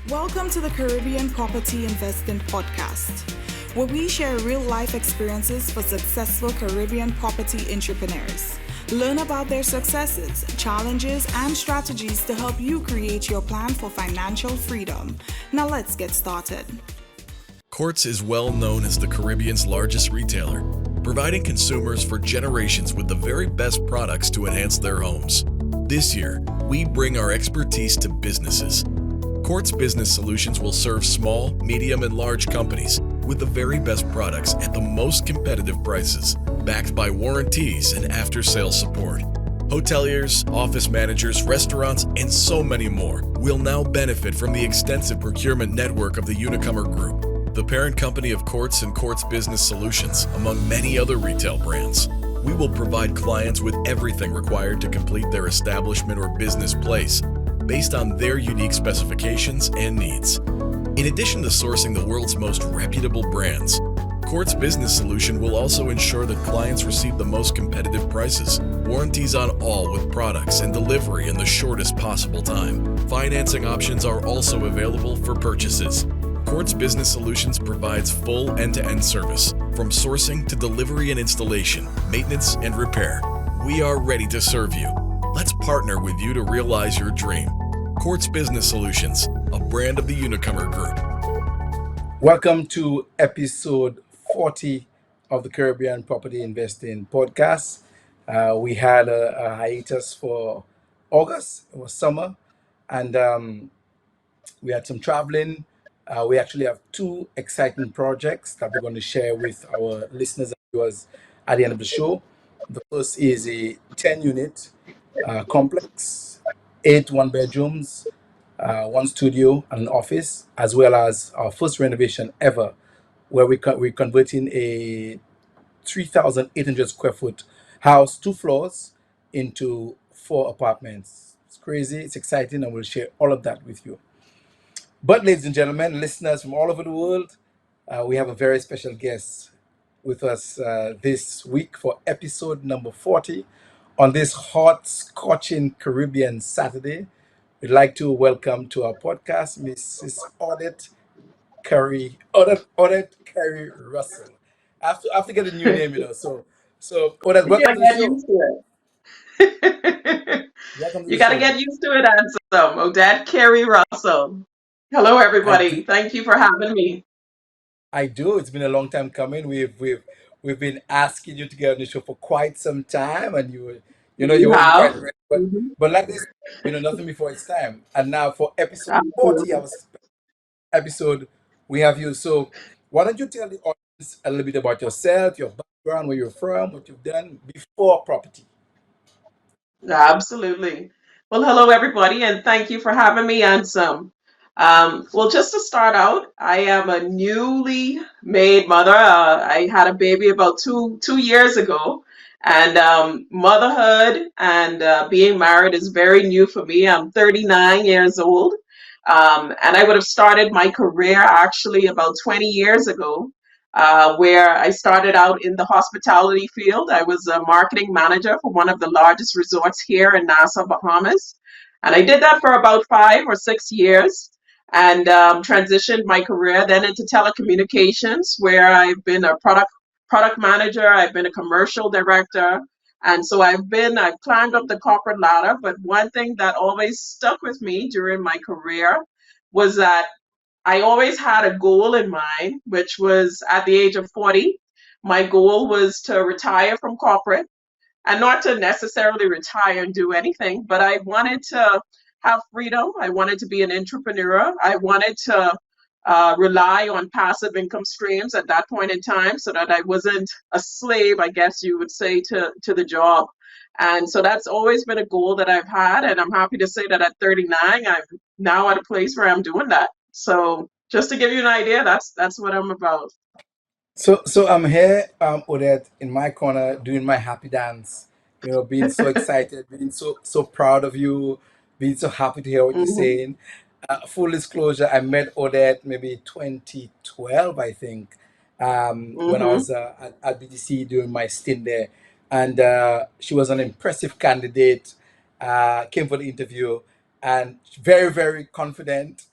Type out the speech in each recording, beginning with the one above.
Welcome to the Caribbean Property Investing Podcast, where we share real life experiences for successful Caribbean property entrepreneurs. Learn about their successes, challenges, and strategies to help you create your plan for financial freedom. Now let's get started. Quartz is well known as the Caribbean's largest retailer, providing consumers for generations with the very best products to enhance their homes. This year, we bring our expertise to businesses. Quartz Business Solutions will serve small, medium, and large companies with the very best products at the most competitive prices, backed by warranties and after-sales support. Hoteliers, office managers, restaurants, and so many more will now benefit from the extensive procurement network of the Unicomer Group, the parent company of Quartz and Quartz Business Solutions, among many other retail brands. We will provide clients with everything required to complete their establishment or business place, based on their unique specifications and needs. In addition to sourcing the world's most reputable brands, Quartz Business Solution will also ensure that clients receive the most competitive prices, warranties on all with products, and delivery in the shortest possible time. Financing options are also available for purchases. Quartz Business Solutions provides full end-to-end service, from sourcing to delivery and installation, maintenance and repair. We are ready to serve you. Let's partner with you to realize your dream. Quartz Business Solutions, a brand of the Unicomer Group. Welcome to episode 40 of the Caribbean Property Investing Podcast. We had a hiatus for August. It was summer, and we had some traveling. We actually have two exciting projects that we're going to share with our listeners and viewers at the end of the show. The first is a 10-unit complex, 8 one-bedrooms, one studio and an office, as well as our first renovation ever, where we're converting a 3,800 square foot house, 2 floors, into 4 apartments. It's crazy, it's exciting, and we'll share all of that with you. But, ladies and gentlemen, listeners from all over the world, we have a very special guest with us this week for episode number 40 on this hot, scorching Caribbean Saturday. We'd like to welcome to our podcast Mrs. Odette Carey-Russell. I have to get a new name, So Odette, You welcome gotta to the get show. used to it. Welcome to You the gotta show. get used to it, Ansem. Odette Carey-Russell. Hello, I everybody. do, Thank you for having me. I do. It's been a long time coming. We've been asking you to get on the show for quite some time, and you You wasn't quite have? ready. Mhm. But like this, nothing before it's time. And now for episode 40, Absolutely. our episode, we have you. So why don't you tell the audience a little bit about yourself, your background, where you're from, what you've done before property? Absolutely. Well, hello, everybody, and thank you for having me, Ansem. Well, just to start out, I am a newly made mother. I had a baby about two years ago, and motherhood and being married is very new for me. I'm 39 years old, and I would have started my career actually about 20 years ago, where I started out in the hospitality field. I was a marketing manager for one of the largest resorts here in Nassau, Bahamas. And I did that for about 5 or 6 years and transitioned my career then into telecommunications, where I've been a product manager, I've been a commercial director. And so I've climbed up the corporate ladder. But one thing that always stuck with me during my career was that I always had a goal in mind, which was at the age of 40. My goal was to retire from corporate and not to necessarily retire and do anything, but I wanted to have freedom. I wanted to be an entrepreneur. I wanted to rely on passive income streams at that point in time so that I wasn't a slave, I guess you would say, to the job. And so that's always been a goal that I've had. And I'm happy to say that at 39, I'm now at a place where I'm doing that. So just to give you an idea, that's what I'm about. So I'm here, Odette, in my corner doing my happy dance. Being so excited, being so proud of you, being so happy to hear what you're Hmm. saying. Full disclosure, I met Odette maybe 2012, I think, when I Hmm. was at BTC doing my stint there, and she was an impressive candidate. Came for the interview, and very very confident.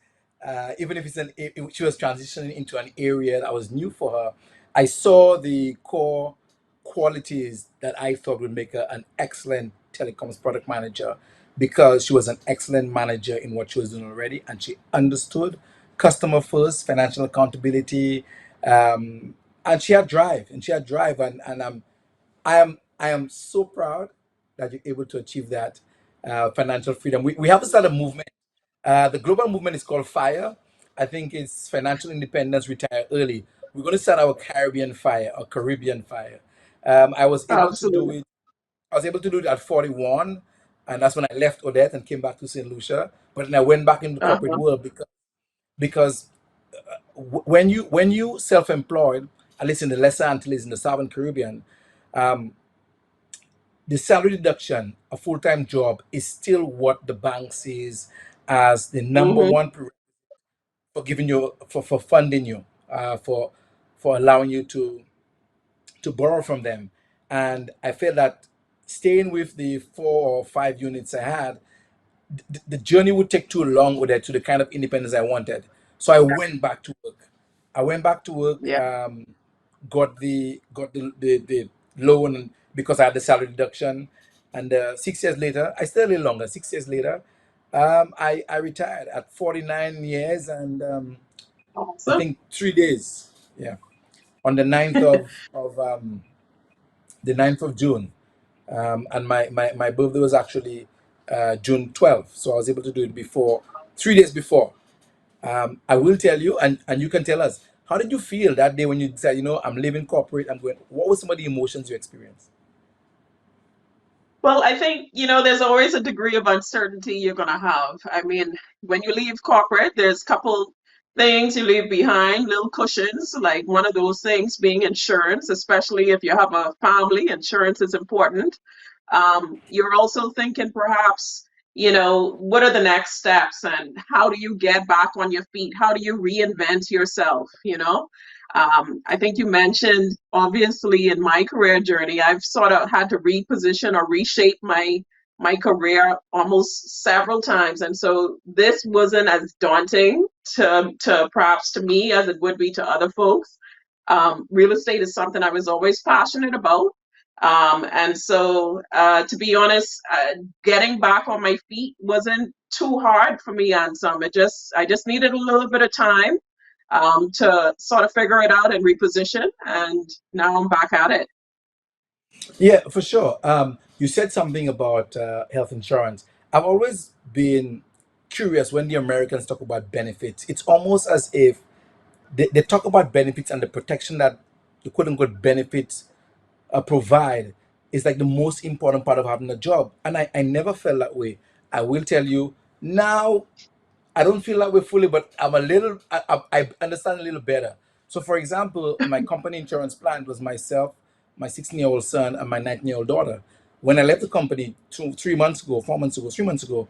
even if she was transitioning into an area that was new for her. I saw the core qualities that I thought would make her an excellent telecoms product manager, because she was an excellent manager in what she was doing already, and she understood customer first, financial accountability, and she had drive, and I am so proud that you're able to achieve that financial freedom. We have to start a movement. The global movement is called FIRE. I think it's Financial Independence, Retire Early. We're going to start our Caribbean FIRE or Caribbean FIRE. I was able to do Absolutely. it. I was able to do it at 41, and that's when I left Odette and came back to St. Lucia. But then I went back into the corporate Uh-huh. world because when you self-employed, at least in the Lesser Antilles in the Southern Caribbean, um, the salary deduction, a full-time job, is still what the bank sees as the number Mm-hmm. one for giving you for funding you, for allowing you to borrow from them. And I felt that staying with the 4 or 5 units I had, the journey would take too long with it to the kind of independence I wanted. So I went back to work. I went back to work, Yeah. got the loan because I had the salary deduction, and 6 years later, I stayed a little longer. 6 years later, I retired at 49 years and I Awesome. think 3 days. Yeah, on the ninth of June, and my birthday was actually June 12th, so I was able to do it before 3 days before. I will tell you, and you can tell us, how did you feel that day when you said, I'm leaving corporate, I'm going? What were some of the emotions you experienced? Well, I think, there's always a degree of uncertainty you're going to have. I mean, when you leave corporate, there's a couple things you leave behind, little cushions, like one of those things being insurance, especially if you have a family, insurance is important. You're also thinking perhaps, what are the next steps and how do you get back on your feet? How do you reinvent yourself, I think you mentioned, obviously, in my career journey, I've sort of had to reposition or reshape my career almost several times, and so this wasn't as daunting to perhaps to me as it would be to other folks. Real estate is something I was always passionate about. And so, to be honest, getting back on my feet wasn't too hard for me on some. I just needed a little bit of time to sort of figure it out and reposition. And now I'm back at it. Yeah, for sure. You said something about health insurance. I've always been curious when the Americans talk about benefits. It's almost as if they talk about benefits and the protection that the quote unquote benefits provide is like the most important part of having a job. And I never felt that way. I will tell you now, I don't feel that way fully, but I'm a little, I understand a little better. So, for example, my company insurance plan was myself, my 16-year-old son, and my 19-year-old daughter. When I left the company 3 months ago, 4 months ago, 3 months ago,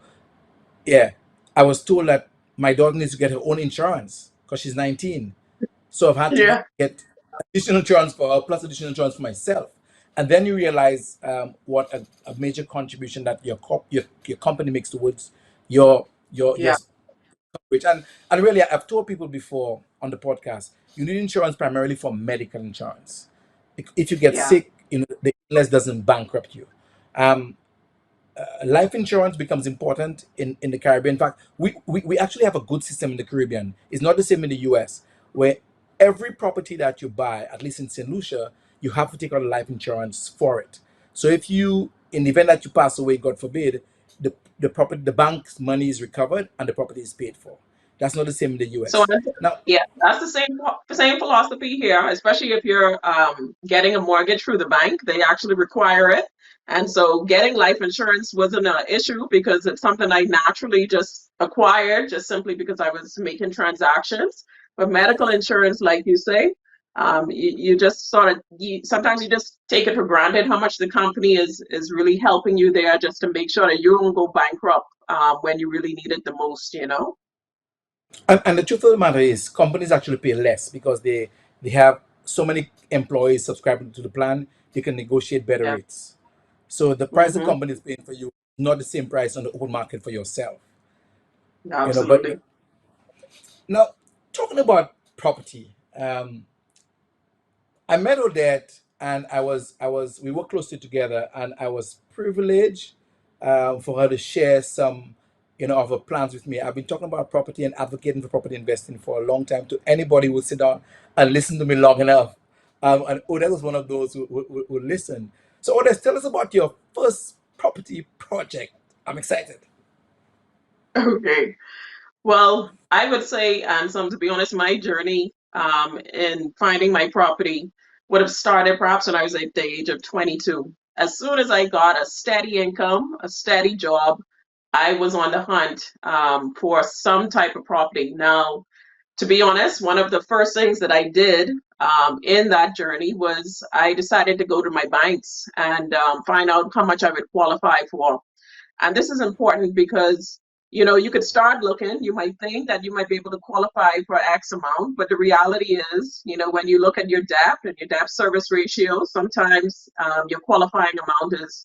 yeah, I was told that my daughter needs to get her own insurance because she's 19. So I've had to Yeah, get additional insurance for her plus additional insurance for myself. And then you realize what a major contribution that your company makes towards your yeah, coverage. And really, I've told people before on the podcast, you need insurance primarily for medical insurance. If you get yeah. sick, the illness doesn't bankrupt you. Um, Life insurance becomes important in the Caribbean. In fact, we actually have a good system in the Caribbean. It's not the same in the US, where every property that you buy, at least in St. Lucia, you have to take out a life insurance for it. So if you, in the event that you pass away, God forbid, the bank's money is recovered and the property is paid for. That's not the same in the So US. that's, Now, yeah, that's the same philosophy here, especially if you're getting a mortgage through the bank. They actually require it. And so getting life insurance wasn't an issue because it's something I naturally just acquired just simply because I was making transactions. But medical insurance, like you say, you just sort of sometimes you just take it for granted how much the company is really helping you there just to make sure that you don't go bankrupt when you really need it the most. and the truth of the matter is, companies actually pay less because they have so many employees subscribing to the plan. They can negotiate better Yeah. rates. So the price the Hmm. company is paying for you, not the same price on the open market for yourself. But Absolutely. Now, talking about property, I met Odette, and we worked closely together, and I was privileged for her to share some, of her plans with me. I've been talking about property and advocating for property investing for a long time to anybody who would sit down and listen to me long enough. And Odette was one of those who listened. So, Odette, tell us about your first property project. I'm excited. Okay. Well, I would say, and some to be honest, my journey in finding my property would have started perhaps when I was at the age of 22. As soon as I got a steady income, a steady job, I was on the hunt for some type of property. Now, to be honest, one of the first things that I did in that journey was I decided to go to my banks and find out how much I would qualify for. And this is important because, you could start looking, you might think that you might be able to qualify for X amount, but the reality is, when you look at your debt and your debt service ratio, sometimes your qualifying amount is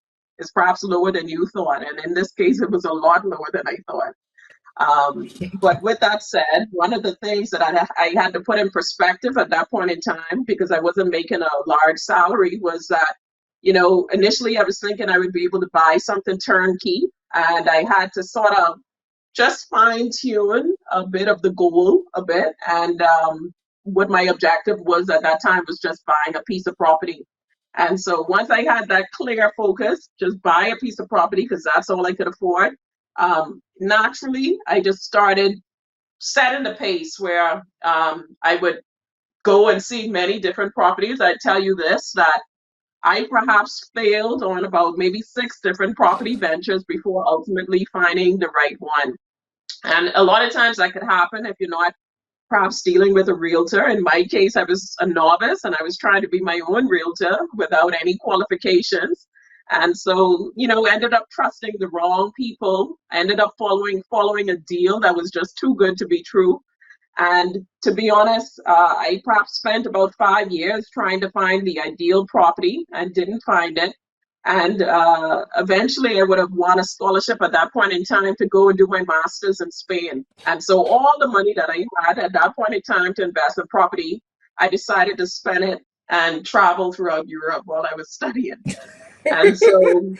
perhaps lower than you thought. And in this case, it was a lot lower than I thought. But with that said, one of the things that I had to put in perspective at that point in time, because I wasn't making a large salary, was that, initially I was thinking I would be able to buy something turnkey, and I had to sort of just fine tune a bit of the goal a bit. And what my objective was at that time was just buying a piece of property. And so once I had that clear focus, just buy a piece of property because that's all I could afford. Naturally, I just started setting the pace where I would go and see many different properties. I tell you this, that I perhaps failed on about maybe 6 different property ventures before ultimately finding the right one. And a lot of times that could happen if you're not perhaps dealing with a realtor. In my case, I was a novice and I was trying to be my own realtor without any qualifications. And so, ended up trusting the wrong people. I ended up following a deal that was just too good to be true. And to be honest, I perhaps spent about 5 years trying to find the ideal property and didn't find it. And eventually I would have won a scholarship at that point in time to go and do my master's in Spain. And so all the money that I had at that point in time to invest in property, I decided to spend it and travel throughout Europe while I was studying. And so,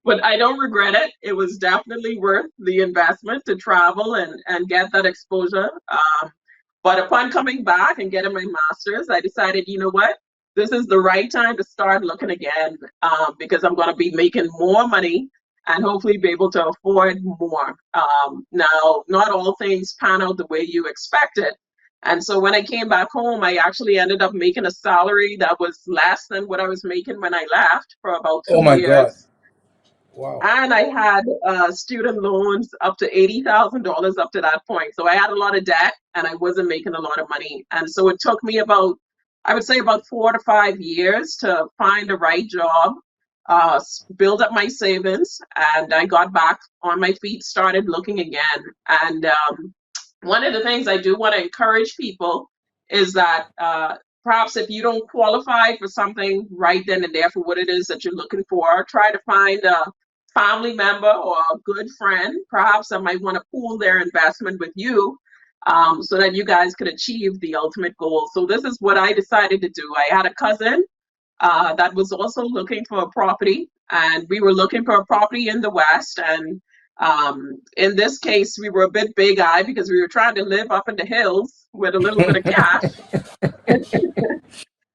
but I don't regret it. It was definitely worth the investment to travel and get that exposure. But upon coming back and getting my master's, I decided, you know what? This is the right time to start looking again because I'm going to be making more money and hopefully be able to afford more. Now, not all things pan out the way you expect it. And so when I came back home, I actually ended up making a salary that was less than what I was making when I left for about Oh 2 my God. years. Wow. And I had student loans up to $80,000 up to that point. So I had a lot of debt and I wasn't making a lot of money. And so it took me about, I would say about 4 to 5 years to find the right job, build up my savings, and I got back on my feet, started looking again. And one of the things I do want to encourage people is that perhaps if you don't qualify for something right then and there for what it is that you're looking for, try to find a family member or a good friend, perhaps that might want to pool their investment with you so that you guys could achieve the ultimate goal. So this is what I decided to do. I had a cousin that was also looking for a property, and we were looking for a property in the West. And in this case, we were a bit big-eyed because we were trying to live up in the hills with a little bit of cash.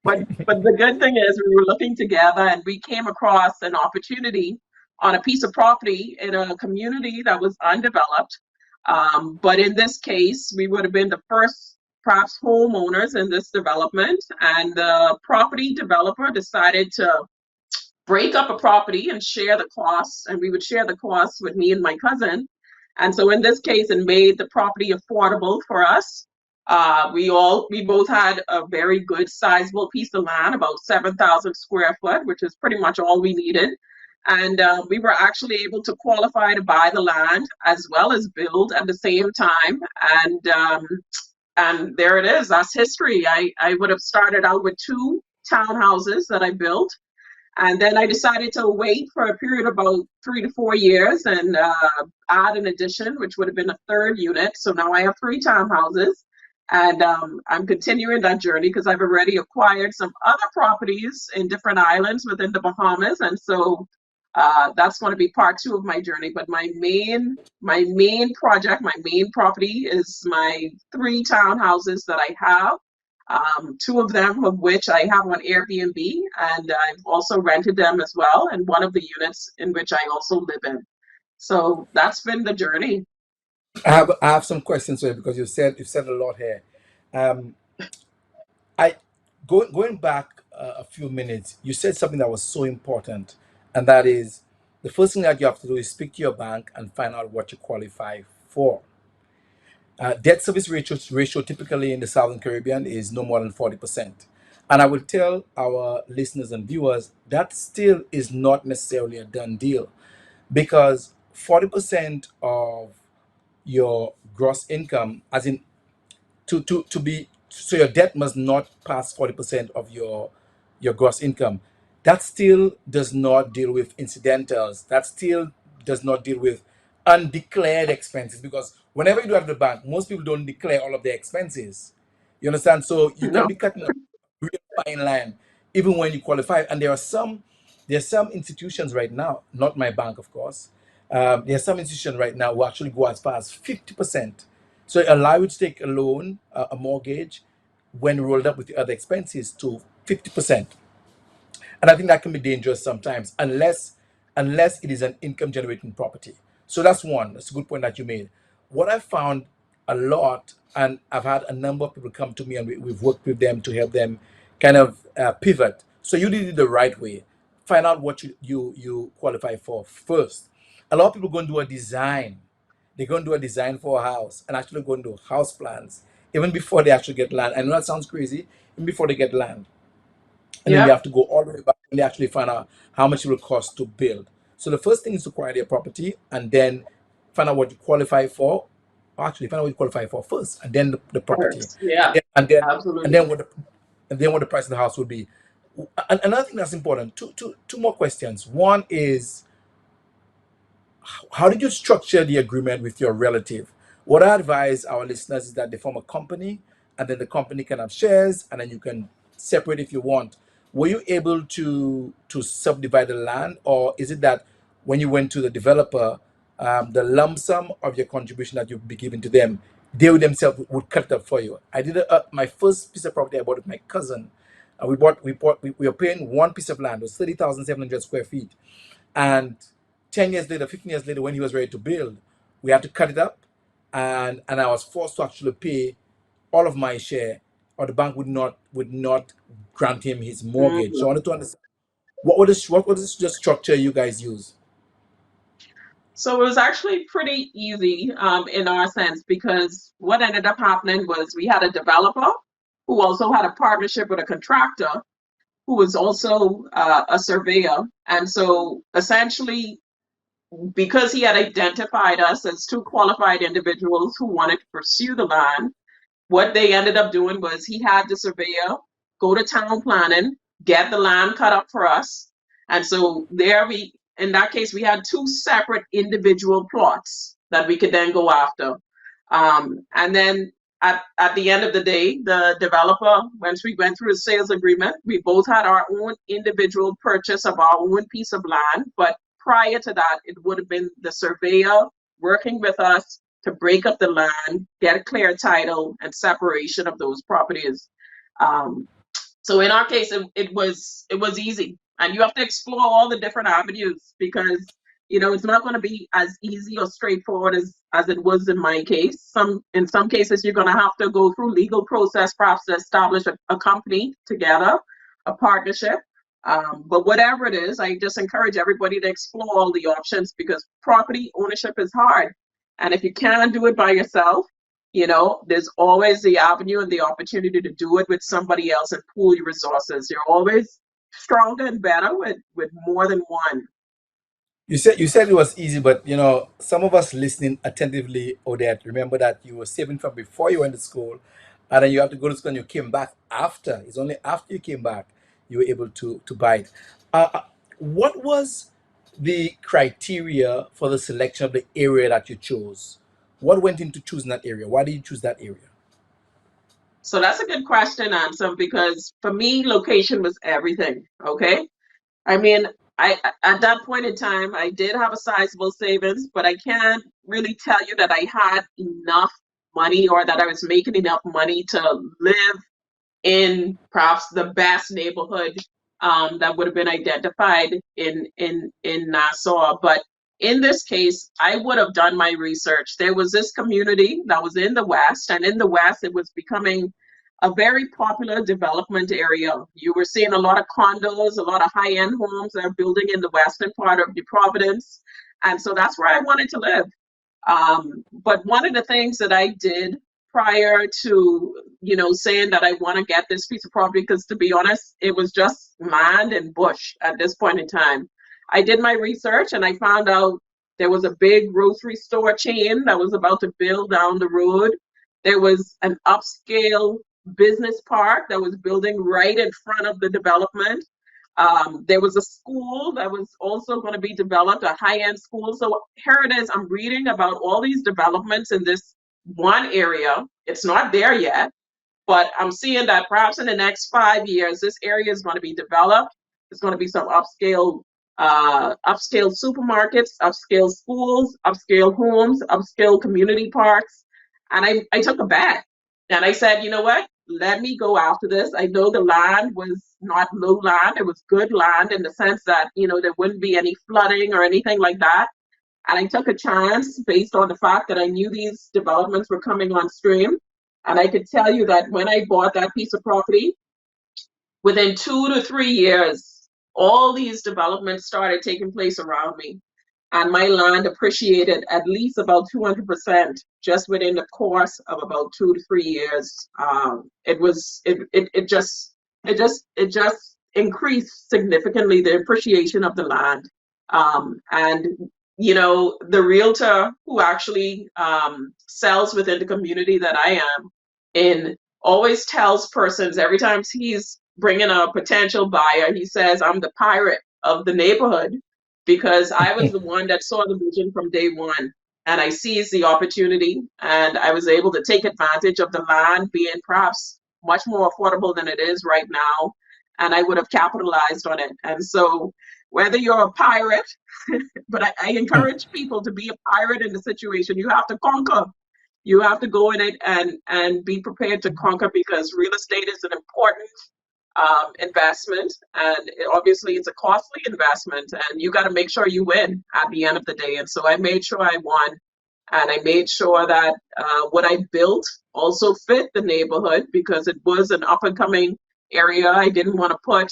But the good thing is we were looking together and we came across an opportunity on a piece of property in a community that was undeveloped. But in this case, we would have been the first perhaps homeowners in this development, and the property developer decided to break up a property and share the costs, and we would share the costs with me and my cousin. And so in this case, it made the property affordable for us. We both had a very good sizable piece of land, about 7,000 square foot, which is pretty much all we needed. And we were actually able to qualify to buy the land as well as build at the same time. And there it is. That's history. I would have started out with 2 townhouses that I built. And then I decided to wait for a period of about 3 to 4 years and add an addition, which would have been a third unit. So now I have three townhouses. And I'm continuing that journey because I've already acquired some other properties in different islands within the Bahamas. And so that's going to be part two of my journey. But my main project, my main property is my three townhouses that I have. Two of them of which I have on Airbnb, and I've also rented them as well, and one of the units in which I also live in. So that's been the journey. I have some questions here because you've said a lot here. Um, I going back a few minutes, you said something that was so important, and that is the first thing that you have to do is speak to your bank and find out what you qualify for. Debt service ratio typically in the Southern Caribbean is no more than 40%. And I will tell our listeners and viewers that still is not necessarily a done deal because 40% of your gross income, as in to be so your debt must not pass 40% of your gross income. That still does not deal with incidentals. That still does not deal with undeclared expenses because whenever you do at the bank, most people don't declare all of their expenses. You understand? So you can No. be cutting a real fine line even when you qualify. And there are some institutions right now, not my bank, of course. There are some institutions right now who actually go as far as 50%. So it allow you to take a loan, a mortgage, when rolled up with the other expenses to 50%. And I think that can be dangerous sometimes, unless it is an income generating property. So that's one. That's a good point that you made. What I found a lot, and I've had a number of people come to me, and we've worked with them to help them kind of pivot. So you did it the right way. Find out what you qualify for first. A lot of people go and do a design. They're going to do a design for a house and actually go and do house plans even before they actually get land. I know that sounds crazy, even before they get land. And then they Yep. have to go all the way back and they actually find out how much it will cost to build. So the first thing is to acquire their property and then find out what you qualify for. Or actually, find out what you qualify for first, and then the property, First. Yeah. and Absolutely. then what the price of the house would be. Another thing that's important. Two more questions. One is, how did you structure the agreement with your relative? What I advise our listeners is that they form a company, and then the company can have shares, and then you can separate if you want. Were you able to subdivide the land, or is it that when you went to the developer, the lump sum of your contribution that you'd be giving to them, they would themselves would cut it up for you? I did my first piece of property I bought with my cousin. We were paying one piece of land. It was 30,700 square feet, and 10 years later, 15 years later, when he was ready to build, we had to cut it up. And I was forced to actually pay all of my share, or the bank would not grant him his mortgage. So I Mhm. wanted to understand what was the structure you guys use? So it was actually pretty easy in our sense because what ended up happening was we had a developer who also had a partnership with a contractor who was also a surveyor. And so essentially, because he had identified us as two qualified individuals who wanted to pursue the land, what they ended up doing was he had the surveyor go to town planning, get the land cut up for us. And so there we, in that case, we had two separate individual plots that we could then go after. And then at the end of the day, the developer, once we went through the sales agreement, we both had our own individual purchase of our own piece of land. But prior to that, it would have been the surveyor working with us to break up the land, get a clear title and separation of those properties. Um, so in our case, it was easy, and you have to explore all the different avenues because it's not going to be as easy or straightforward as it was in my case. In some cases you're going to have to go through legal process, perhaps to establish a company together, a partnership. But whatever it is, I just encourage everybody to explore all the options because property ownership is hard, and if you can't do it by yourself, there's always the avenue and the opportunity to do it with somebody else and pool your resources. You're always stronger and better with more than one. You said it was easy, but some of us listening attentively, Odette, remember that you were saving from before you went to school, and then you have to go to school and you came back after. It's only after you came back you were able to buy it. What was the criteria for the selection of the area that you chose? What went into choosing that area? Why did you choose that area? So that's a good question, Ansem, because for me, location was everything. Okay. I mean, at that point in time, I did have a sizable savings, but I can't really tell you that I had enough money or that I was making enough money to live in perhaps the best neighborhood that would have been identified in Nassau. But in this case, I would have done my research. There was this community that was in the West, and in the West, it was becoming a very popular development area. You were seeing a lot of condos, a lot of high-end homes that are building in the western part of the Providence, and so that's where I wanted to live. But one of the things that I did prior to, saying that I want to get this piece of property, because to be honest, it was just land and bush at this point in time. I did my research and I found out there was a big grocery store chain that was about to build down the road. There was an upscale business park that was building right in front of the development. There was a school that was also going to be developed, a high-end school. So here it is. I'm reading about all these developments in this one area. It's not there yet, but I'm seeing that perhaps in the next 5 years, this area is going to be developed. There's going to be some upscale supermarkets, upscale schools, upscale homes, upscale community parks. And I took a bet and I said, you know what? Let me go after this. I know the land was not low land. It was good land in the sense that, there wouldn't be any flooding or anything like that. And I took a chance based on the fact that I knew these developments were coming on stream. And I could tell you that when I bought that piece of property, within 2 to 3 years, all these developments started taking place around me. And my land appreciated at least about 200% just within the course of about 2 to 3 years. It just increased significantly the appreciation of the land. And the realtor who actually sells within the community that I am in always tells persons every time he's bringing a potential buyer, he says, I'm the pirate of the neighborhood because I was the one that saw the vision from day one. And I seized the opportunity and I was able to take advantage of the land being perhaps much more affordable than it is right now. And I would have capitalized on it. And so whether you're a pirate, but I encourage people to be a pirate in the situation. You have to conquer. You have to go in it and be prepared to conquer because real estate is an important investment, and obviously it's a costly investment, and you got to make sure you win at the end of the day. And so I made sure I won, and I made sure that what I built also fit the neighborhood because it was an up and coming area. I didn't want to put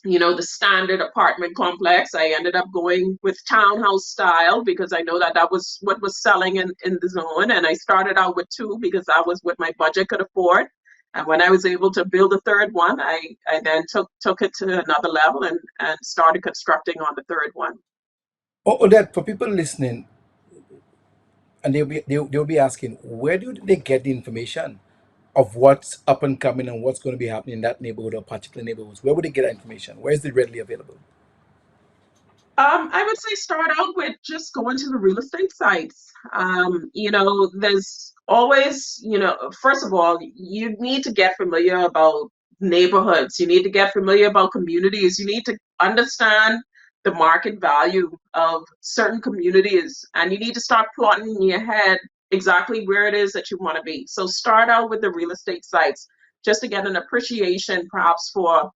the standard apartment complex. I ended up going with townhouse style because I know that that was what was selling in the zone. And I started out with two because that was what my budget could afford. And when I was able to build a third one, I then took it to another level and started constructing on the third one. Odette, for people listening, and they'll be asking, where do they get the information of what's up and coming and what's going to be happening in that neighborhood or particular neighborhoods? Where would they get that information? Where is it readily available? I would say start out with just going to the real estate sites. There's always, first of all, you need to get familiar about neighborhoods. You need to get familiar about communities. You need to understand the market value of certain communities, and you need to start plotting in your head exactly where it is that you want to be. So start out with the real estate sites just to get an appreciation perhaps for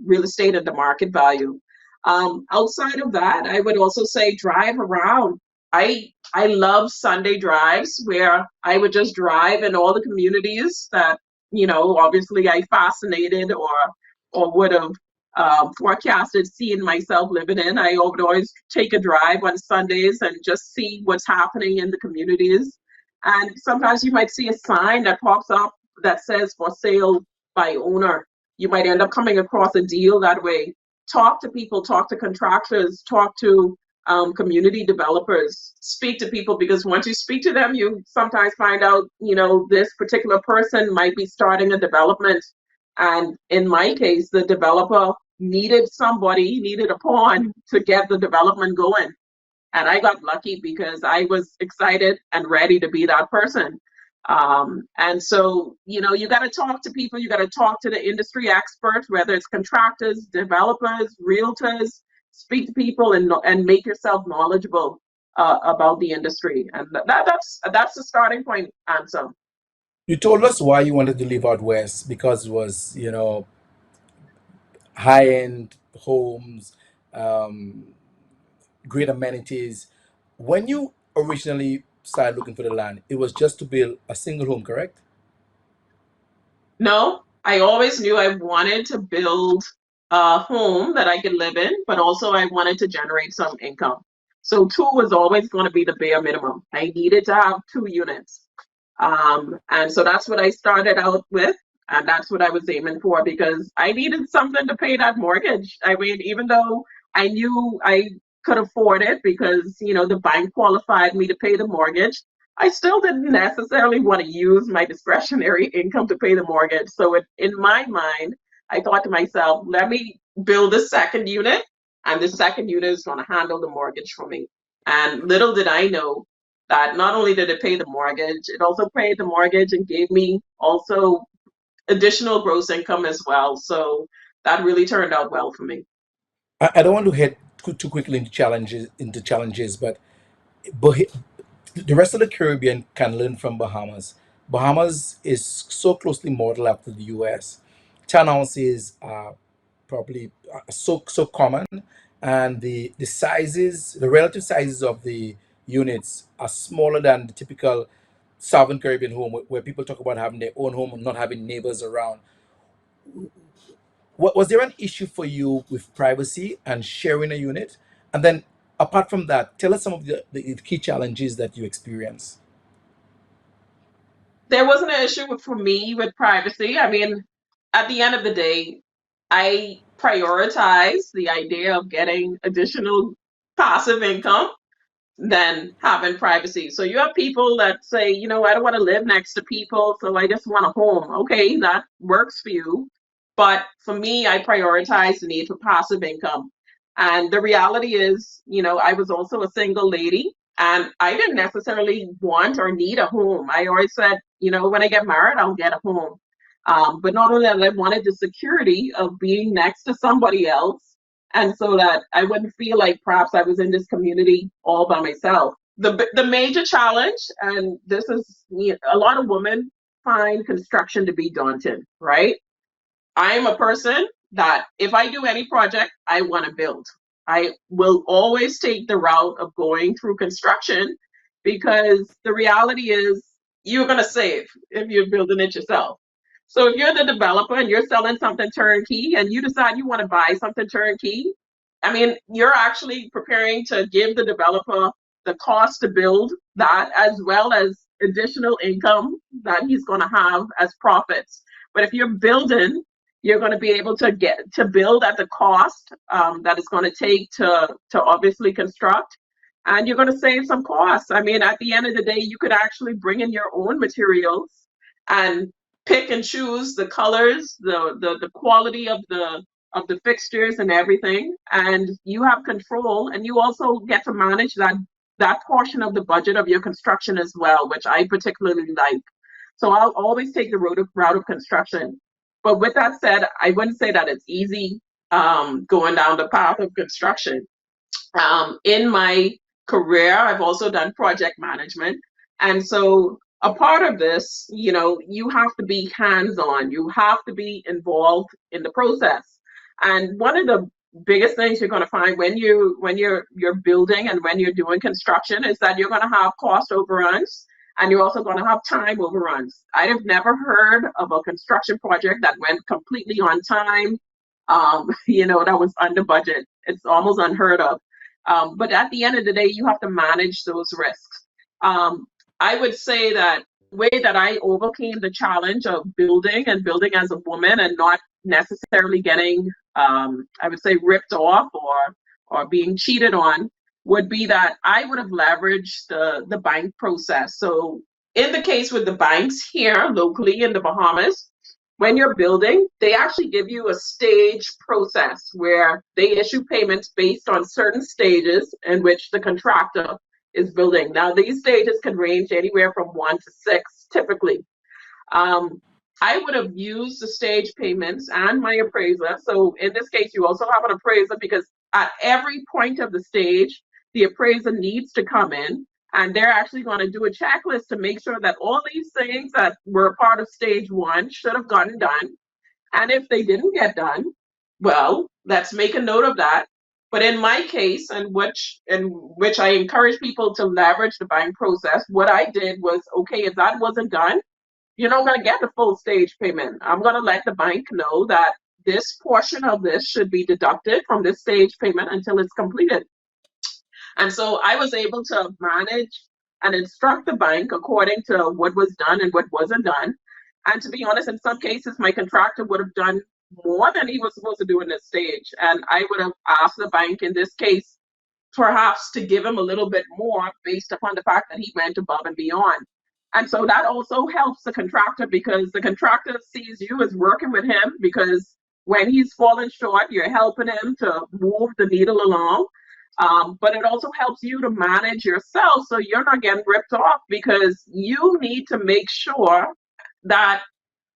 real estate and the market value. Outside of that, I would also say drive around. I love Sunday drives where I would just drive in all the communities that obviously I fascinated or would have forecasted seeing myself living in. I would always take a drive on Sundays and just see what's happening in the communities. And sometimes you might see a sign that pops up that says for sale by owner. You might end up coming across a deal that way. Talk to people, talk to contractors, talk to community developers, speak to people, because once you speak to them, you sometimes find out, this particular person might be starting a development And in my case, the developer needed a pawn to get the development going. And I got lucky because I was excited and ready to be that person. And so, you got to talk to people, you got to talk to the industry experts, whether it's contractors, developers, realtors, speak to people and make yourself knowledgeable about the industry. And that's the starting point answer. You told us why you wanted to live out west because it was, high end homes, um, great amenities. When you originally started looking for the land, it was just to build a single home, correct? No, I always knew I wanted to build a home that I could live in, but also I wanted to generate some income. So two was always going to be the bare minimum. I needed to have 2 units. And so that's what I started out with. And that's what I was aiming for because I needed something to pay that mortgage. I mean, even though I knew I could afford it because, the bank qualified me to pay the mortgage, I still didn't necessarily want to use my discretionary income to pay the mortgage. So in my mind, I thought to myself, let me build a second unit, and the second unit is going to handle the mortgage for me. And little did I know that not only did it pay the mortgage, it also paid the mortgage and gave me also additional gross income as well. So that really turned out well for me. I don't want to head too quickly into challenges, but the rest of the Caribbean can learn from Bahamas. Bahamas is so closely modeled after the U.S. Townhouses are probably so common, and the relative sizes of the units are smaller than the typical Southern Caribbean home, where people talk about having their own home and not having neighbors around. Was there an issue for you with privacy and sharing a unit? And then, apart from that, tell us some of the key challenges that you experience. There wasn't an issue for me with privacy. I mean, at the end of the day, I prioritize the idea of getting additional passive income than having privacy. So you have people that say, I don't want to live next to people, so I just want a home. Okay, that works for you. But for me, I prioritize the need for passive income. And the reality is, I was also a single lady and I didn't necessarily want or need a home. I always said, when I get married, I'll get a home. But not only that, I wanted the security of being next to somebody else and so that I wouldn't feel like perhaps I was in this community all by myself. The major challenge, and this is a lot of women find construction to be daunting, right? I'm a person that if I do any project, I want to build. I will always take the route of going through construction because the reality is you're going to save if you're building it yourself. So if you're the developer and you're selling something turnkey and you decide you want to buy something turnkey, I mean, you're actually preparing to give the developer the cost to build that as well as additional income that he's going to have as profits. But if you're building, you're going to be able to get to build at the cost that it's going to take to obviously construct, and you're going to save some costs. I mean, at the end of the day, you could actually bring in your own materials and pick and choose the colors, the quality of the fixtures and everything, and you have control, and you also get to manage that portion of the budget of your construction as well, which I particularly like. So I'll always take the route of construction. But with that said, I wouldn't say that it's easy going down the path of construction. In my career, I've also done project management. And so a part of this, you have to be hands-on. You have to be involved in the process. And one of the biggest things you're going to find when you're building and when you're doing construction is that you're going to have cost overruns and you're also going to have time overruns. I have never heard of a construction project that went completely on time, that was under budget. It's almost unheard of. But at the end of the day, you have to manage those risks. Um, I would say that the way that I overcame the challenge of building and building as a woman and not necessarily getting, I would say, ripped off or being cheated on would be that I would have leveraged the bank process. So in the case with the banks here locally in the Bahamas, when you're building, they actually give you a stage process where they issue payments based on certain stages in which the contractor is building. Now, these stages can range anywhere from 1 to 6, typically. Um, I would have used the stage payments and my appraiser. So in this case, you also have an appraiser because at every point of the stage, the appraiser needs to come in and they're actually going to do a checklist to make sure that all these things that were part of stage one should have gotten done. And if they didn't get done, well, let's make a note of that. But in my case, and which I encourage people to leverage the buying process, what I did was, okay, if that wasn't done, you're not going to get the full stage payment. I'm going to let the bank know that this portion of this should be deducted from this stage payment until it's completed. And so I was able to manage and instruct the bank according to what was done and what wasn't done. And to be honest, in some cases, my contractor would have done more than he was supposed to do in this stage. And I would have asked the bank in this case, perhaps to give him a little bit more based upon the fact that he went above and beyond. And so that also helps the contractor because the contractor sees you as working with him because when he's falling short, you're helping him to move the needle along. But it also helps you to manage yourself so you're not getting ripped off because you need to make sure that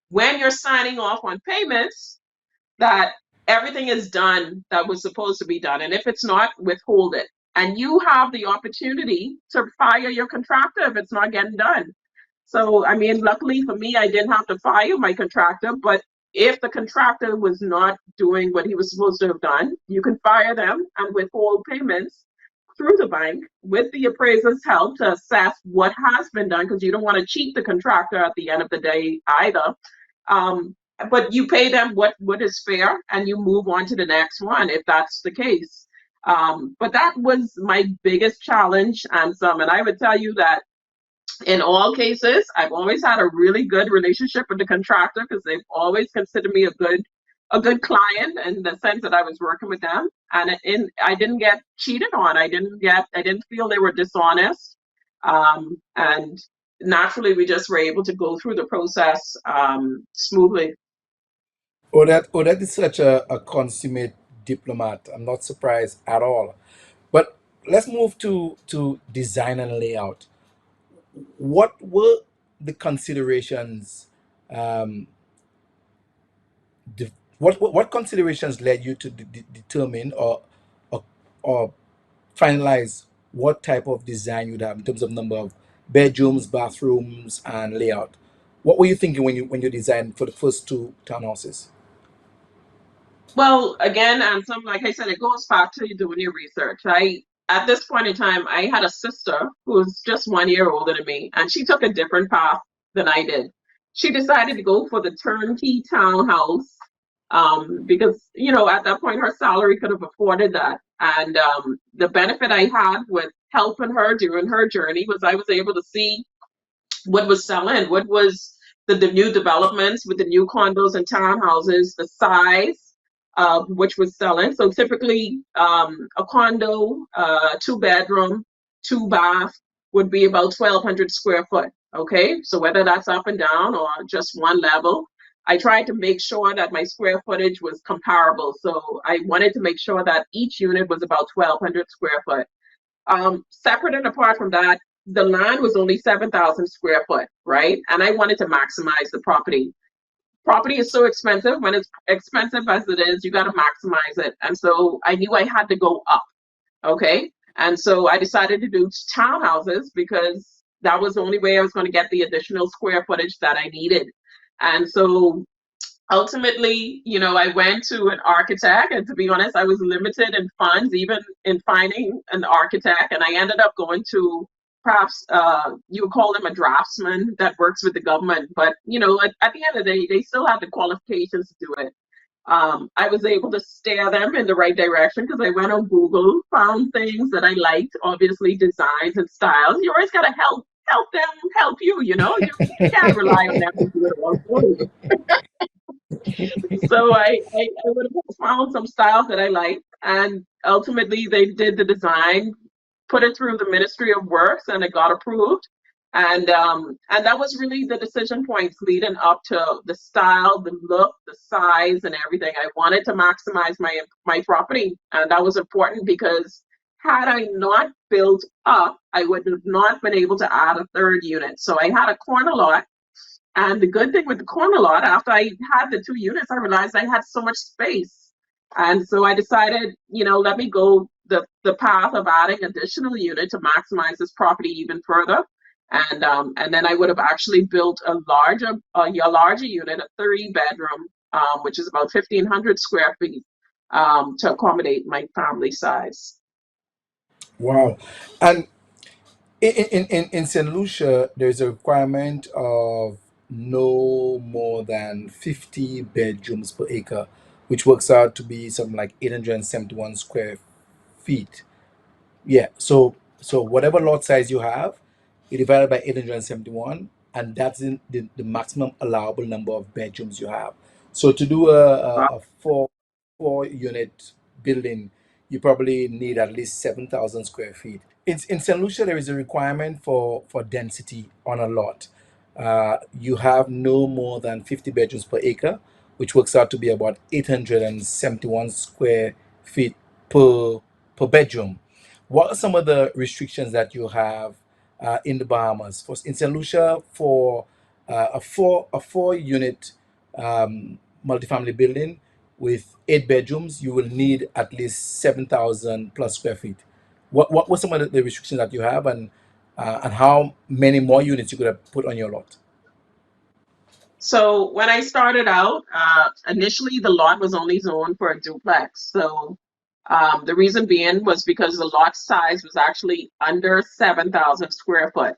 when you're signing off on payments, that everything is done that was supposed to be done. And if it's not, withhold it. And you have the opportunity to fire your contractor if it's not getting done. So, I mean, luckily for me, I didn't have to fire my contractor, but if the contractor was not doing what he was supposed to have done, you can fire them and withhold payments through the bank with the appraiser's help to assess what has been done because you don't want to cheat the contractor at the end of the day either. But you pay them what is fair and you move on to the next one if that's the case. But that was my biggest challenge and I would tell you that in all cases, I've always had a really good relationship with the contractor because they've always considered me a good client in the sense that I was working with them, and I didn't get cheated on. I didn't feel they were dishonest, and naturally, we just were able to go through the process smoothly. Odette is such a consummate diplomat. I'm not surprised at all. But let's move to design and layout. What were the considerations? Um, what considerations led you to determine or or finalize what type of design you'd have in terms of number of bedrooms, bathrooms, and layout? What were you thinking when you designed for the first two townhouses? Well, again, and like I said, it goes back to you doing your research. At this point in time, I had a sister who was just 1 year older than me, and she took a different path than I did. She decided to go for the turnkey townhouse because, at that point, her salary could have afforded that. And the benefit I had with helping her during her journey was I was able to see what was selling, what was the new developments with the new condos and townhouses, the size which was selling. So typically a condo, 2 bedroom, 2 bath would be about 1,200 square foot. Okay, so whether that's up and down or just one level, I tried to make sure that my square footage was comparable. So I wanted to make sure that each unit was about 1,200 square foot. Separate and apart from that, the land was only 7,000 square foot, right? And I wanted to maximize the property. Property is so expensive. When it's expensive as it is, you got to maximize it. And so I knew I had to go up, okay? And so I decided to do townhouses because that was the only way I was going to get the additional square footage that I needed. And so ultimately, I went to an architect, and to be honest, I was limited in funds, even in finding an architect, and I ended up going to perhaps you would call them a draftsman that works with the government, but at the end of the day, they still have the qualifications to do it. I was able to steer them in the right direction because I went on Google, found things that I liked, obviously designs and styles. You always got to help them help you, you can't rely on them to do it all for you. So I would have found some styles that I liked, and ultimately they did the design, put it through the Ministry of Works, and it got approved. And that was really the decision points leading up to the style, the look, the size, and everything. I wanted to maximize my property, and that was important because had I not built up, I would have not been able to add a third unit. So I had a corner lot, and the good thing with the corner lot, after I had the two units, I realized I had so much space. And so I decided, let me go the path of adding additional unit to maximize this property even further. And then I would have actually built a larger unit, a 3-bedroom, which is about 1,500 square feet, to accommodate my family size. Wow. And in St. Lucia, there's a requirement of no more than 50 bedrooms per acre, which works out to be something like 871 square feet. Yeah. So whatever lot size you have, you divide it by 871, and that's the maximum allowable number of bedrooms you have. So to do a four unit building, you probably need at least 7,000 square feet. In St. Lucia, there is a requirement for density on a lot. You have no more than 50 bedrooms per acre, which works out to be about 871 square feet per bedroom. What are some of the restrictions that you have in the Bahamas? For in St. Lucia, for a four unit multifamily building with 8 bedrooms, you will need at least 7,000 plus square feet. What were some of the restrictions that you have, and how many more units you could have put on your lot? So when I started out, initially the lot was only zoned for a duplex. So the reason being was because the lot size was actually under 7,000 square foot.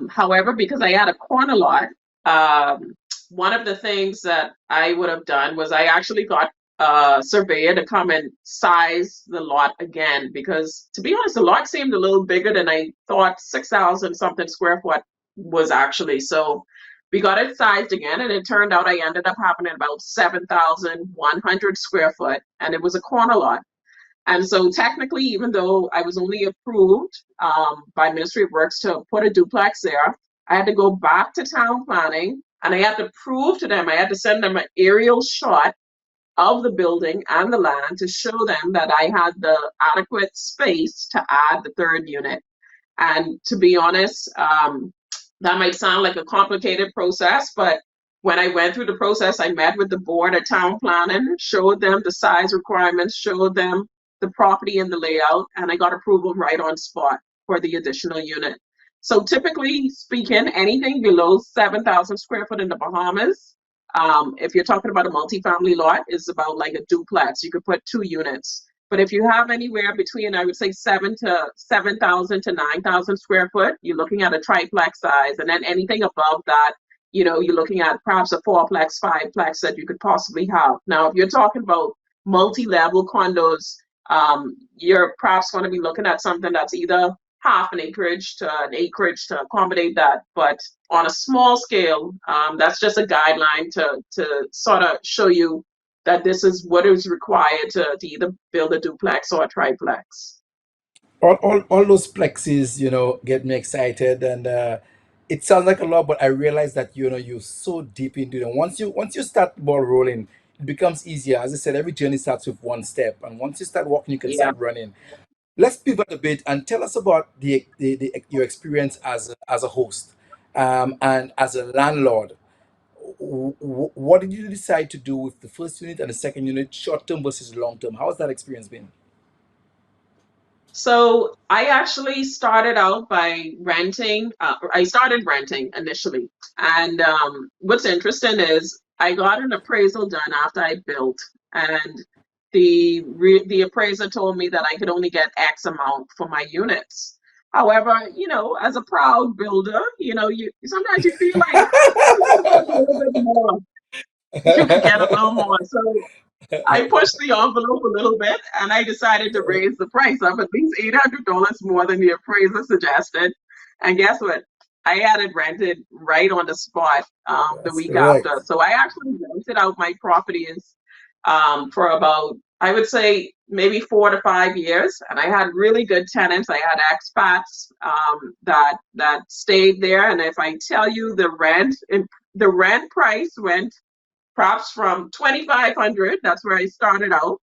However, because I had a corner lot, um, one of the things that I would have done was I actually got a surveyor to come and size the lot again because, to be honest, the lot seemed a little bigger than I thought 6,000 something square foot was actually. So we got it sized again, and it turned out I ended up having about 7,100 square foot, and it was a corner lot. And so technically, even though I was only approved by Ministry of Works to put a duplex there, I had to go back to town planning and I had to prove to them, I had to send them an aerial shot of the building and the land to show them that I had the adequate space to add the third unit. And to be honest, that might sound like a complicated process, but when I went through the process, I met with the board at town planning, showed them the size requirements, showed them the property and the layout, and I got approval right on spot for the additional unit. So typically speaking, anything below 7,000 square foot in the Bahamas, if you're talking about a multifamily lot, is about like a duplex. You could put 2 units. But if you have anywhere between, I would say 7,000 to 9,000 square foot, you're looking at a triplex size. And then anything above that, you're looking at perhaps a fourplex, fiveplex that you could possibly have. Now, if you're talking about multi-level condos, you're perhaps going to be looking at something that's either half an acreage to an acreage to accommodate that. But on a small scale, that's just a guideline to sort of show you that this is what is required to either build a duplex or a triplex. All those plexes, get me excited, and it sounds like a lot, but I realize that you're so deep into it. And once you start the ball rolling, it becomes easier. As I said, every journey starts with one step, and once you start walking, you can Yeah. start running. Let's pivot a bit and tell us about your experience as a host, and as a landlord. What did you decide to do with the first unit and the second unit, short term versus long term? How has that experience been? So I actually started out by renting. I started renting initially, and what's interesting is I got an appraisal done after I built, and the appraiser told me that I could only get X amount for my units. However, as a proud builder, you sometimes you feel like you could get a little bit more. You could get a little more. So I pushed the envelope a little bit and I decided to raise the price up at least $800 more than the appraiser suggested. And guess what? I had it rented right on the spot the That's week after. correct. So I actually rented out my properties for about I would say maybe 4 to 5 years, and I had really good tenants. I had expats that stayed there, and if I tell you the rent price went perhaps from 2,500. That's where I started out.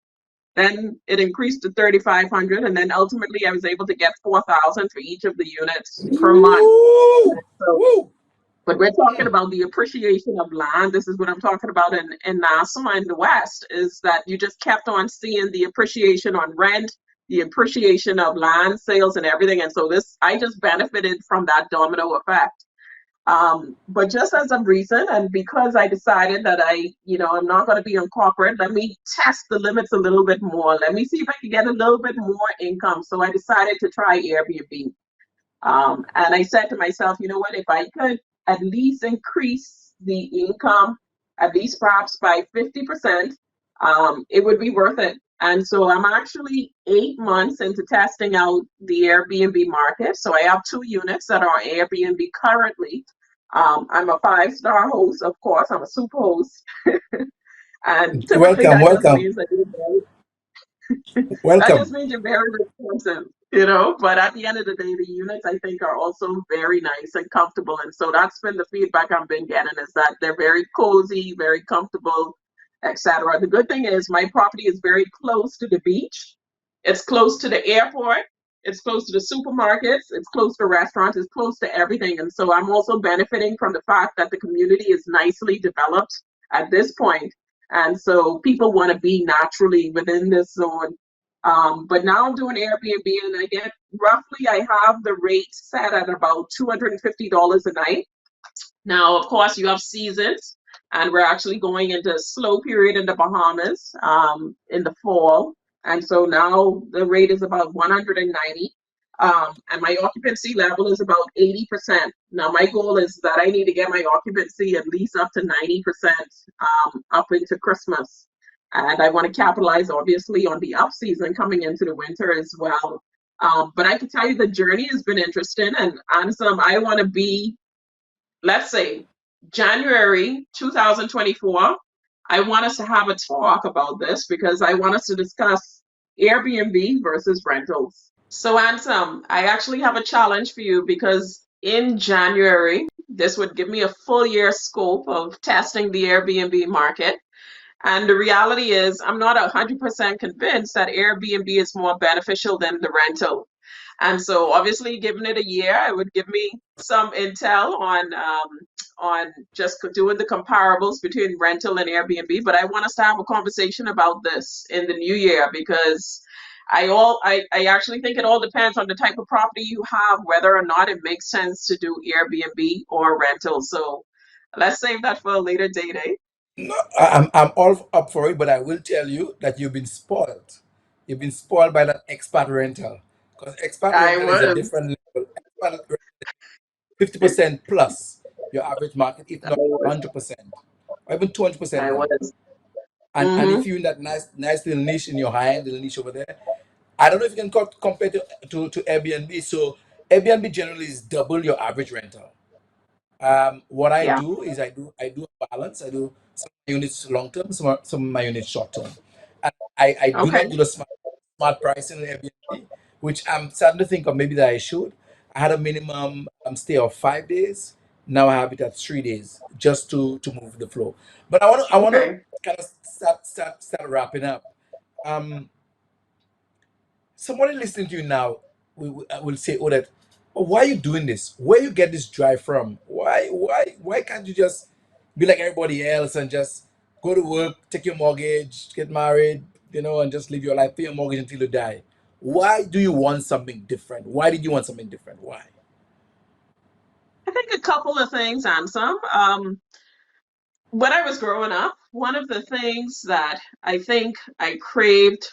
Then it increased to 3,500, and then ultimately I was able to get 4,000 for each of the units per month. Woo! So, Woo! but we're talking about the appreciation of land. This is what I'm talking about in Nassau in the West, is that you just kept on seeing the appreciation on rent, the appreciation of land sales and everything. And so I just benefited from that domino effect. But just as of recent, and because I decided that I'm not going to be in corporate, let me test the limits a little bit more. Let me see if I can get a little bit more income. So I decided to try Airbnb. And I said to myself, you know what, if I could at least increase the income, at least perhaps by 50%, it would be worth it. And so I'm actually 8 months into testing out the Airbnb market. So I have 2 units that are Airbnb currently. I'm a 5-star host, of course. I'm a super host. And typically Welcome, that just welcome, means that that just welcome. means you're very responsive. But at the end of the day, the units I think are also very nice and comfortable. And so that's been the feedback I've been getting, is that they're very cozy, very comfortable, etc. The good thing is my property is very close to the beach. It's close to the airport. It's close to the supermarkets. It's close to restaurants. It's close to everything. And so I'm also benefiting from the fact that the community is nicely developed at this point. And so people want to be naturally within this zone. But now I'm doing Airbnb, and I have the rate set at about $250 a night. Now, of course, you have seasons, and we're actually going into a slow period in the Bahamas in the fall. And so now the rate is about 190. And my occupancy level is about 80%. Now, my goal is that I need to get my occupancy at least up to 90% up into Christmas. And I want to capitalize, obviously, on the up season coming into the winter as well. But I can tell you the journey has been interesting. And Ansem, I want to be, let's say, January 2024, I want us to have a talk about this because I want us to discuss Airbnb versus rentals. So, Ansem, I actually have a challenge for you because in January, this would give me a full year scope of testing the Airbnb market. And the reality is, I'm not 100% convinced that Airbnb is more beneficial than the rental. And so, obviously, giving it a year, it would give me some intel on just doing the comparables between rental and Airbnb. But I want us to have a conversation about this in the new year because I actually think it all depends on the type of property you have, whether or not it makes sense to do Airbnb or rental. So let's save that for a later date, eh? No, I'm all up for it, but I will tell you that you've been spoiled. You've been spoiled by that expat rental. Because expat I rental is a was. different level. Expat 50% plus your average market, if I not was. 100%, or even 200% I now. was. And if Mm-hmm. you're in that nice little niche in your high end little niche over there, I don't know if you can compare to Airbnb. So Airbnb generally is double your average rental. What I Yeah. do is I do a balance. I do some of my units long term, some of my units short term. And I do Okay. not do the smart pricing on Airbnb, which I'm starting to think of maybe that I should. I had a minimum stay of 5 days. Now I have it at 3 days just to move the flow. But I want to Okay. kind of start wrapping up. Um, Somebody listening to you now will say, Odette, why are you doing this? Where you get this drive from? Why can't you just be like everybody else and just go to work, take your mortgage, get married, and just live your life, pay your mortgage until you die? Why do you want something different? Why did you want something different? Why? I think a couple of things, Ansem. When I was growing up, one of the things that I think I craved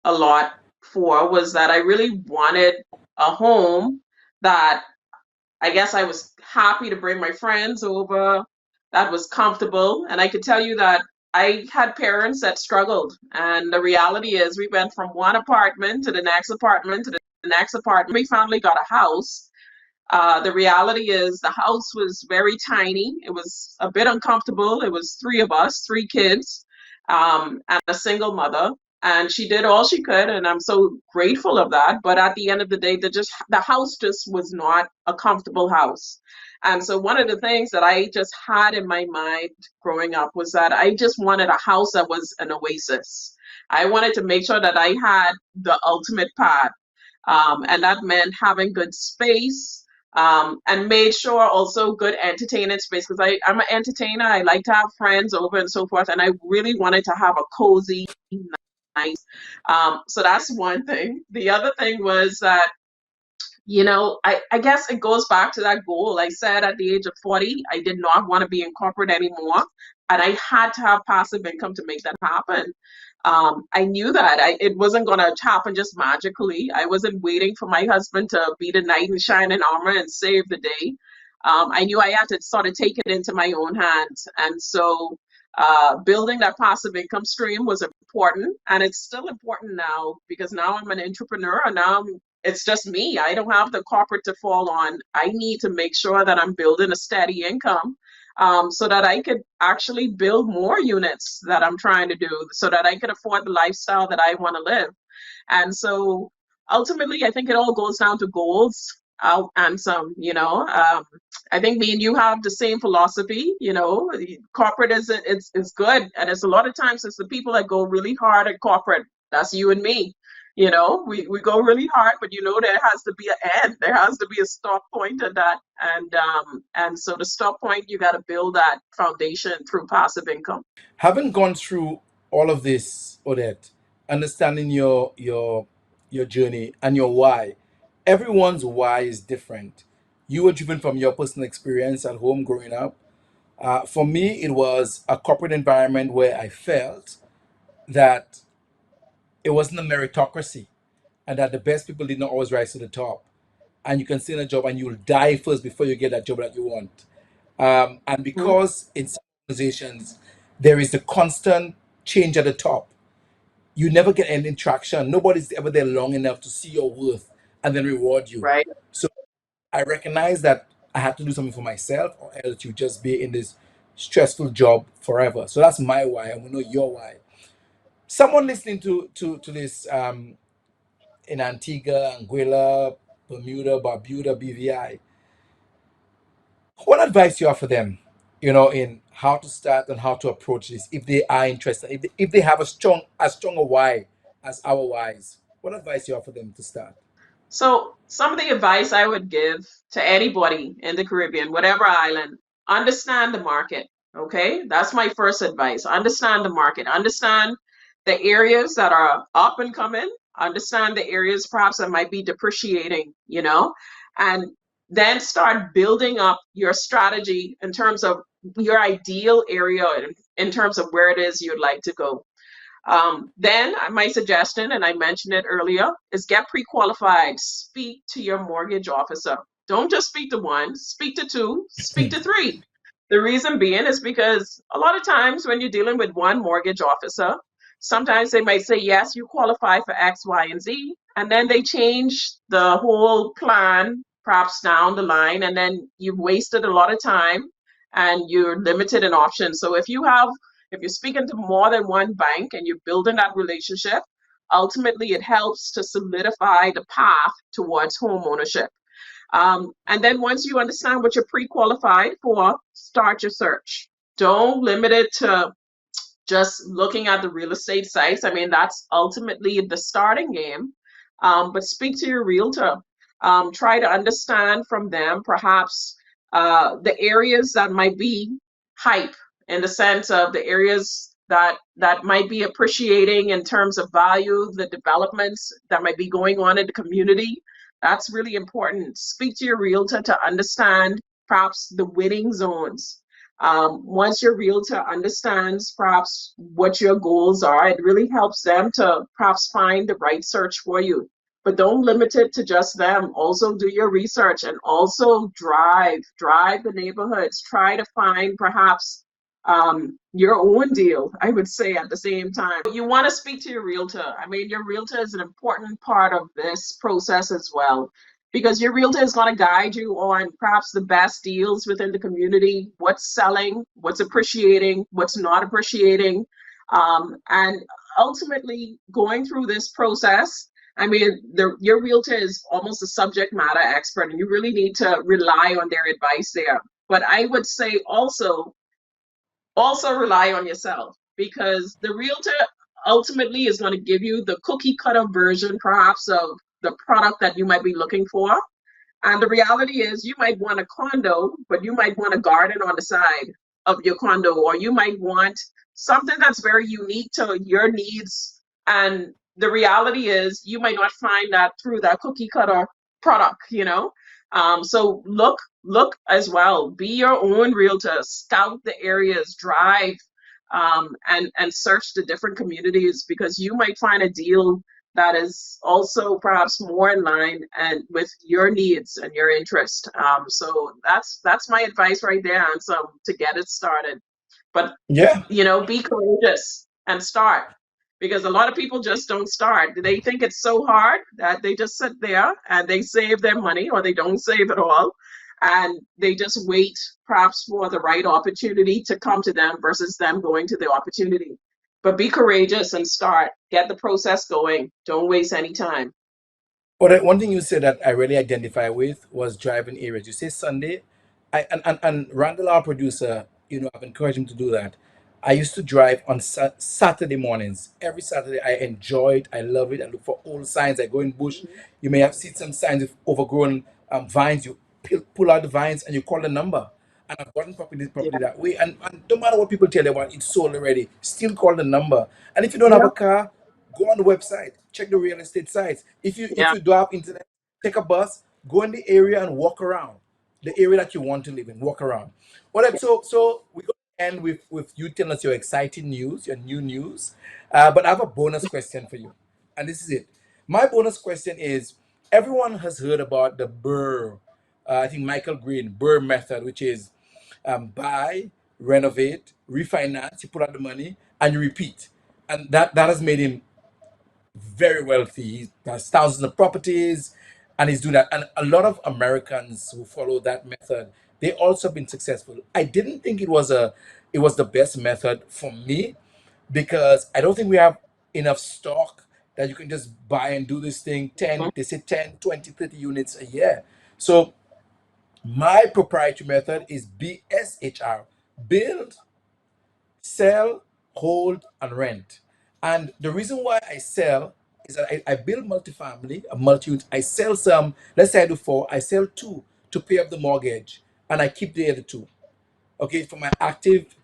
a lot for was that I really wanted a home that I guess I was happy to bring my friends over, that was comfortable. And I could tell you that I had parents that struggled. And the reality is, we went from one apartment to the next apartment to the next apartment. We finally got a house. The reality is, the house was very tiny. It was a bit uncomfortable. It was three of us, three kids, and a single mother. and she did all she could, and I'm so grateful of that. But at the end of the day, the house just was not a comfortable house. And so one of the things that I just had in my mind growing up was that I just wanted a house that was an oasis. I wanted to make sure that I had the ultimate pad. And that meant having good space, and made sure also good entertaining space, because I'm an entertainer. I like to have friends over and so forth. And I really wanted to have a cozy, nice. So that's one thing. The other thing was that, I guess it goes back to that goal. I said at the age of 40, I did not want to be in corporate anymore. And I had to have passive income to make that happen. I knew that it wasn't going to happen just magically. I wasn't waiting for my husband to be the knight in shining armor and save the day. I knew I had to sort of take it into my own hands. And so building that passive income stream was important. And it's still important now, because now I'm an entrepreneur, and now it's just me. I don't have the corporate to fall on. I need to make sure that I'm building a steady income, so that I could actually build more units that I'm trying to do, so that I could afford the lifestyle that I want to live. And so ultimately, I think it all goes down to goals, and some, I think me and you have the same philosophy. Corporate is good. And it's a lot of times it's the people that go really hard at corporate. That's you and me. We go really hard, but there has to be an end. There has to be a stop point at that. And so the stop point, you got to build that foundation through passive income. Having gone through all of this, Odette, understanding your journey and your why, everyone's why is different. You were driven from your personal experience at home growing up. For me, it was a corporate environment where I felt that it wasn't a meritocracy, and that the best people did not always rise to the top. And you can stay in a job and you'll die first before you get that job that you want. And Mhm. because in some organizations there is the constant change at the top, you never get any traction. Nobody's ever there long enough to see your worth and then reward you. Right. So I recognize that I had to do something for myself, or else you just be in this stressful job forever. So that's my why. I want to know your why. Someone listening to this, in Antigua, Anguilla, Bermuda, Barbuda, BVI, what advice do you have for them, in how to start and how to approach this if they are interested, if they have as strong a why as our whys? What advice do you have for them to start? So, some of the advice I would give to anybody in the Caribbean, whatever island, understand the market. Okay, that's my first advice. Understand the market. Understand the areas that are up and coming. Understand the areas perhaps that might be depreciating. And then start building up your strategy in terms of your ideal area, in terms of where it is you'd like to go. Then my suggestion, and I mentioned it earlier, is get pre-qualified. Speak to your mortgage officer. Don't just speak to one, speak to two, speak to three. The reason being is because a lot of times when you're dealing with one mortgage officer, sometimes they might say, yes, you qualify for X, Y, and Z, and then they change the whole plan perhaps down the line, and then you've wasted a lot of time and you're limited in options. So if you're speaking to more than one bank and you're building that relationship, ultimately it helps to solidify the path towards home ownership. And then once you understand what you're pre-qualified for, start your search. Don't limit it to just looking at the real estate sites. I mean, that's ultimately the starting game. But speak to your realtor. Try to understand from them perhaps the areas that might be hype, in the sense of the areas that might be appreciating in terms of value, the developments that might be going on in the community. That's really important. Speak to your realtor to understand perhaps the winning zones. Once your realtor understands perhaps what your goals are, it really helps them to perhaps find the right search for you. But don't limit it to just them. Also do your research, and also drive the neighborhoods. Try to find perhaps your own deal, I would say, at the same time. You want to speak to your realtor. I mean, your realtor is an important part of this process as well, because your realtor is going to guide you on perhaps the best deals within the community, what's selling, what's appreciating, what's not appreciating. And ultimately, going through this process, I mean, your realtor is almost a subject matter expert, and you really need to rely on their advice there. But I would say also rely on yourself, because the realtor ultimately is going to give you the cookie cutter version, perhaps, of the product that you might be looking for. And the reality is, you might want a condo, but you might want a garden on the side of your condo, or you might want something that's very unique to your needs. And the reality is, you might not find that through that cookie cutter product. So look as well. Be your own realtor. Scout the areas. Drive, and search the different communities, because you might find a deal that is also perhaps more in line and with your needs and your interest. So that's my advice right there, and so to get it started. But Yeah. be courageous and start, because a lot of people just don't start. They think it's so hard that they just sit there and they save their money, or they don't save at all, and they just wait perhaps for the right opportunity to come to them versus them going to the opportunity. But be courageous and start. Get the process going. Don't waste any time. But one thing you said that I really identify with was driving areas. You say Sunday, and Randall, our producer, I've encouraged him to do that. I used to drive on Saturday mornings. Every Saturday, I enjoy it. I love it. I look for old signs. I go in bush. Mhm. You may have seen some signs with overgrown vines. You pull out the vines and you call the number. And I've gotten property Yeah. that way. And no matter what people tell you about, it's sold already. Still call the number. And if you don't have a Yeah. car, go on the website, check the real estate sites. If Yeah. you do have internet, take a bus, go in the area and walk around the area that you want to live in. Walk around. All right, so we're going to end with you telling us your exciting news, your new news. But I have a bonus question for you, and this is it. My bonus question is: everyone has heard about the Burr, I think Michael Green Burr method, which is buy, renovate, refinance. You put out the money and you repeat, and that has made him very wealthy. He has thousands of properties and he's doing that. And a lot of Americans who follow that method, they also been successful. I didn't think it was the best method for me because I don't think we have enough stock that you can just buy and do this thing 10, they say 10, 20, 30 units a year. So my proprietary method is BSHR, build, sell, hold, and rent. And the reason why I sell is that I build multifamily, a multi-unit. I sell some, let's say I do four, I sell two to pay up the mortgage, and I keep the other two. Okay, for my active,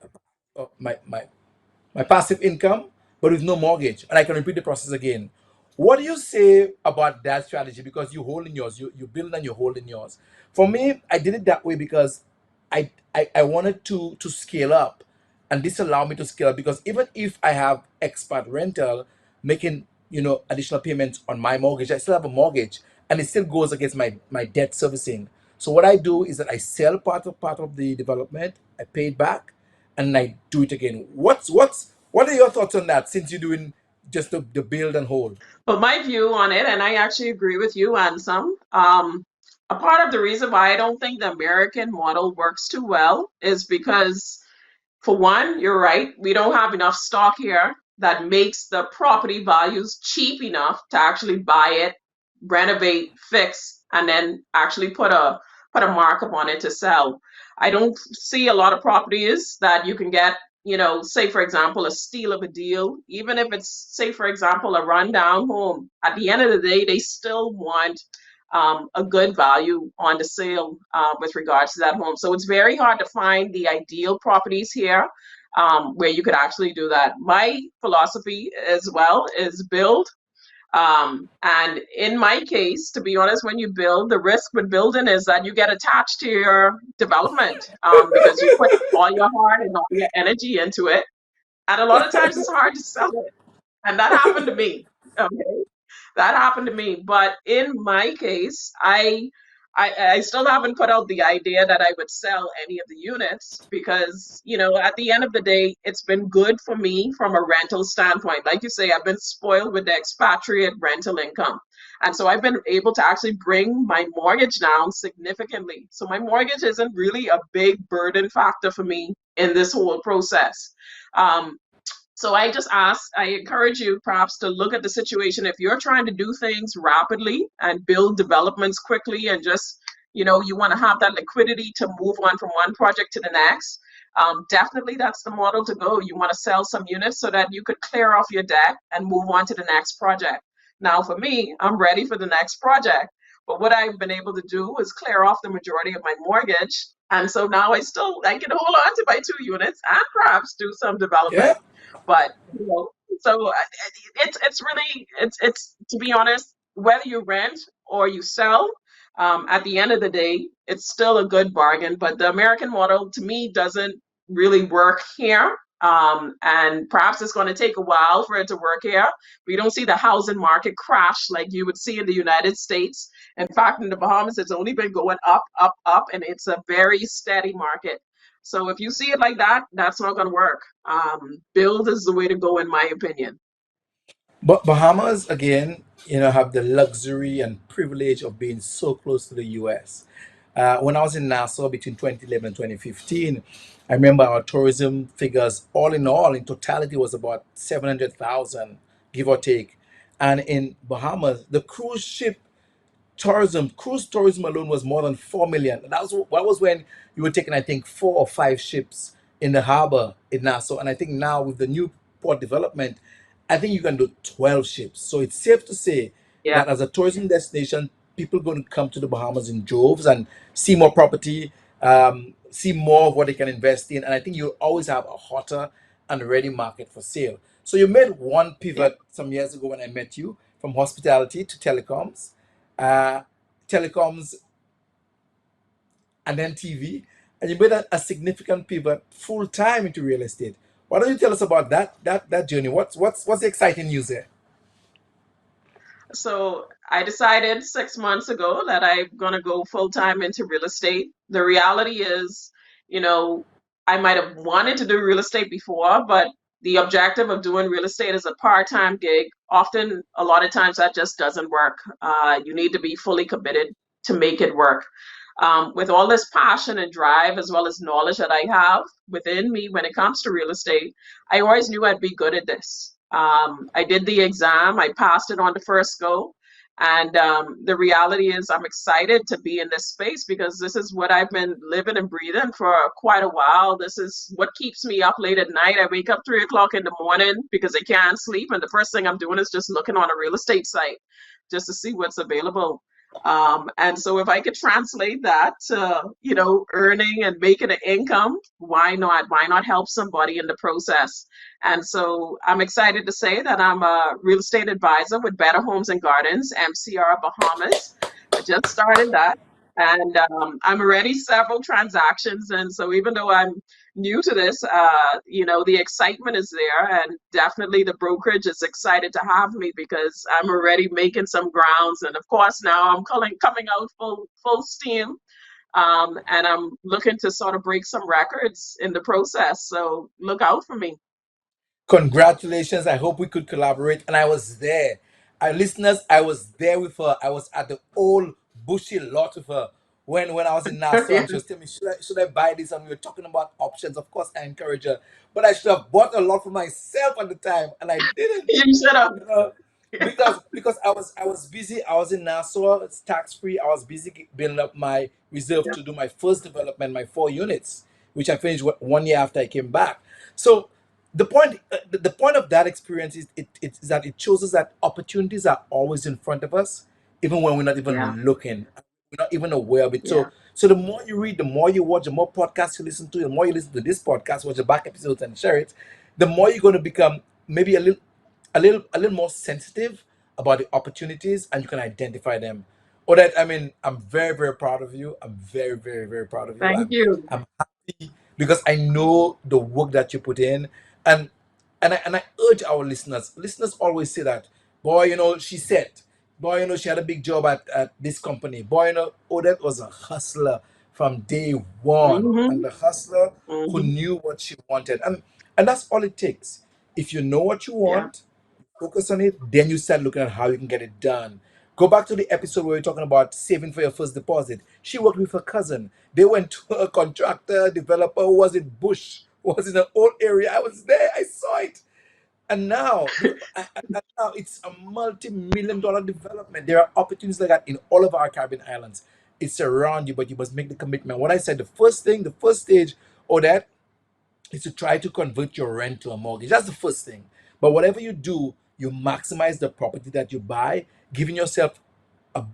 my passive income, but with no mortgage, and I can repeat the process again. What do you say about that strategy? Because you hold in yours, you build and you hold in yours. For me, I did it that way because I wanted to scale up, and this allowed me to scale up because even if I have expat rental making additional payments on my mortgage, I still have a mortgage, and it still goes against my debt servicing. So what I do is that I sell part of the development, I pay it back, and I do it again. What are your thoughts on that? Since you're doing just the build and hold. But my view on it, and I actually agree with you on some, a part of the reason why I don't think the American model works too well is because, for one, you're right, we don't have enough stock here that makes the property values cheap enough to actually buy it, renovate, fix, and then actually put a markup on it to sell. I don't see a lot of properties that you can get, say for example, a steal of a deal, even if it's, say for example, a rundown home. At the end of the day, they still want a good value on the sale with regards to that home. So it's very hard to find the ideal properties here where you could actually do that. My philosophy as well is build. And in my case, to be honest, when you build, the risk with building is that you get attached to your development because you put all your heart and all your energy into it. And a lot of times it's hard to sell it. And that happened to me. Okay, that happened to me. But in my case, I still haven't put out the idea that I would sell any of the units because, at the end of the day, it's been good for me from a rental standpoint. Like you say, I've been spoiled with the expatriate rental income. And so I've been able to actually bring my mortgage down significantly. So my mortgage isn't really a big burden factor for me in this whole process. Um, So I encourage you perhaps to look at the situation. If you're trying to do things rapidly and build developments quickly and just, you want to have that liquidity to move on from one project to the next, definitely that's the model to go. You want to sell some units so that you could clear off your debt and move on to the next project. Now, for me, I'm ready for the next project. But what I've been able to do is clear off the majority of my mortgage. And so now I can hold on to my 2 units and perhaps do some Yeah. development. But so it's really it's to be honest, whether you rent or you sell, at the end of the day, it's still a good bargain. But the American model to me doesn't really work here. And perhaps it's going to take a while for it to work here. We don't see the housing market crash like you would see in the United States. In fact, in the Bahamas, it's only been going up, up, up, and it's a very steady market. So if you see it like that, that's not going to work. Build is the way to go, in my opinion. But Bahamas, again, have the luxury and privilege of being so close to the US. When I was in Nassau between 2011 and 2015, I remember our tourism figures, all in totality, was about 700,000, give or take. And in Bahamas, the cruise tourism alone was more than 4 million. That was when you were taking, I think, 4 or 5 ships in the harbor in Nassau. And I think now with the new port development, I think you can do 12 ships. So it's safe to say Yeah, that as a tourism destination, people are going to come to the Bahamas in droves and see more property, see more of what they can invest in. And I think you'll always have a hotter and ready market for sale. So you made one yeah. pivot some years ago when I met you from hospitality to telecoms, uh, telecoms, and then TV, and you made a significant pivot full time into real estate. Why don't you tell us about that journey? What's the exciting news there? So I decided 6 months ago that I'm gonna go full time into real estate. The reality is, you know, I might have wanted to do real estate before, but the objective of doing real estate as a part-time gig, often a lot of times that just doesn't work. You need to be fully committed to make it work. With all this passion and drive, as well as knowledge that I have within me when it comes to real estate, I always knew I'd be good at this. I did the exam, I passed it on the first go. And the reality is, I'm excited to be in this space because this is what I've been living and breathing for quite a while. This is what keeps me up late at night. I wake up 3 o'clock in the morning because I can't sleep. And the first thing I'm doing is just looking on a real estate site just to see what's available. And so if I could translate that to, earning and making an income, why not? Why not help somebody in the process? And so I'm excited to say that I'm a real estate advisor with Better Homes and Gardens, MCR Bahamas. I just started that. And I'm already several transactions. And so even though I'm new to this, the excitement is there. And definitely the brokerage is excited to have me because I'm already making some grounds. And of course, now I'm coming out full steam. And I'm looking to sort of break some records in the process. So look out for me. Congratulations. I hope we could collaborate. And I was there. Our listeners, I was there with her. I was at the old bushy lot with her when I was in Nassau and she was telling me, should I buy this? And we were talking about options. Of course, I encourage her. But I should have bought a lot for myself at the time. And I didn't. You should have. Because I was busy. I was in Nassau. It's tax free. I was busy building up my reserve Yeah, to do my first development, my 4 units, which I finished 1 year after I came back. So the point of that experience is that it shows us that opportunities are always in front of us, even when we're not yeah, even looking, we're not even aware of it. yeah, So the more you read, the more you watch, the more podcasts you listen to, the more you listen to this podcast, watch the back episodes and share it, the more you're going to become maybe a little more sensitive about the opportunities and you can identify them. Odette, I mean, I'm very, very proud of you. I'm very, very, very proud of you. thank you. I'm happy because I know the work that you put in. And and I urge our listeners. Listeners always say that, boy, she said, boy, she had a big job at this company. Boy, Odette was a hustler from day one. And Hmm. the hustler who Hmm. knew what she wanted. And that's all it takes. If you know what you Yeah, want, focus on it, then you start looking at how you can get it done. Go back to the episode where we are talking about saving for your first deposit. She worked with her cousin. They went to a contractor, developer who was in Bush, who was in an old area. I was there, I saw it. And now, and now it's a multi-million dollar development. There are opportunities like that in all of our Caribbean islands. It's around you, but you must make the commitment. What I said, the first stage, Odette, is to try to convert your rent to a mortgage. That's the first thing. But whatever you do, you maximize the property that you buy, giving yourself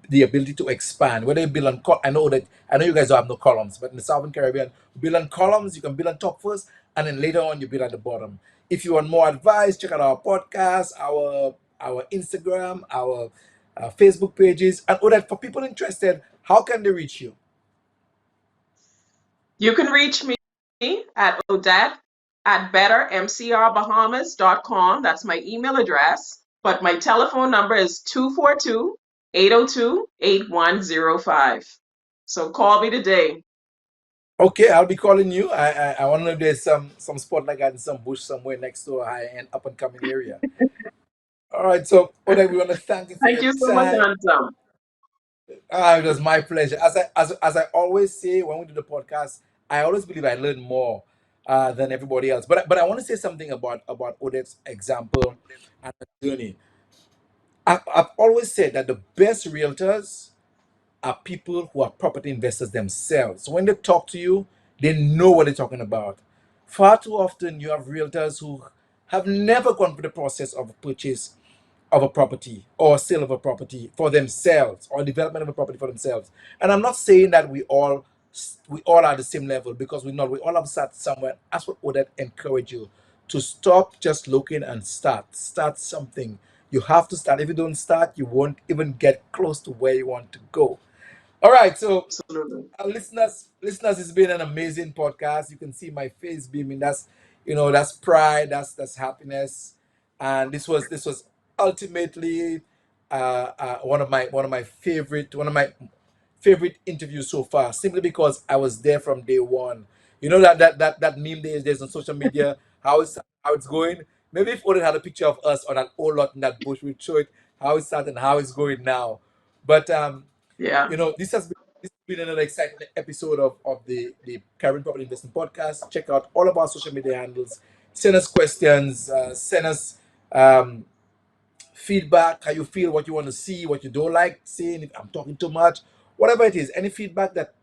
the ability to expand. Whether you build on, I know you guys don't have no columns, but in the Southern Caribbean, you build on columns. You can build on top first, and then later on you build at the bottom. If you want more advice, check out our podcast, our Instagram, our Facebook pages, and all that. For people interested, how can they reach you? You can reach me at Odette at bettermcrbahamas.com. That's my email address. But my telephone number is 242-802-8105. So call me today. Okay, I'll be calling you. I want to know if there's some spot like that in some bush somewhere next to a high end up and coming area. All right, so Oda, we want to thank you for Thank your you so much, time. Ansem. It was my pleasure. As I always say when we do the podcast, I always believe I learn more than everybody else. But I want to say something about Odette's example and the journey. I've always said that the best realtors are people who are property investors themselves. So when they talk to you, they know what they're talking about. Far too often, you have realtors who have never gone through the process of purchase of a property or sale of a property for themselves or development of a property for themselves. And I'm not saying that we all are the same level, because we're not. We all have sat somewhere. That's what Odette encourage you to stop just looking and start something. You have to start. If you don't start, you won't even get close to where you want to go. All right, so Absolutely. listeners, it's been an amazing podcast. You can see my face beaming. That's pride. That's happiness. And this was ultimately one of my favorite interviews so far, simply because I was there from day one. You know that meme there's on social media, how it's going. Maybe if Odin had a picture of us on that old lot in that bush, we'd show it how it's started and how it's going now. But Yeah. this has been another exciting episode of the Caribbean Property Investment Podcast. Check out all of our social media handles. Send us questions. Send us um, feedback, how you feel, what you want to see, what you don't like seeing, if I'm talking too much, whatever it is, any feedback that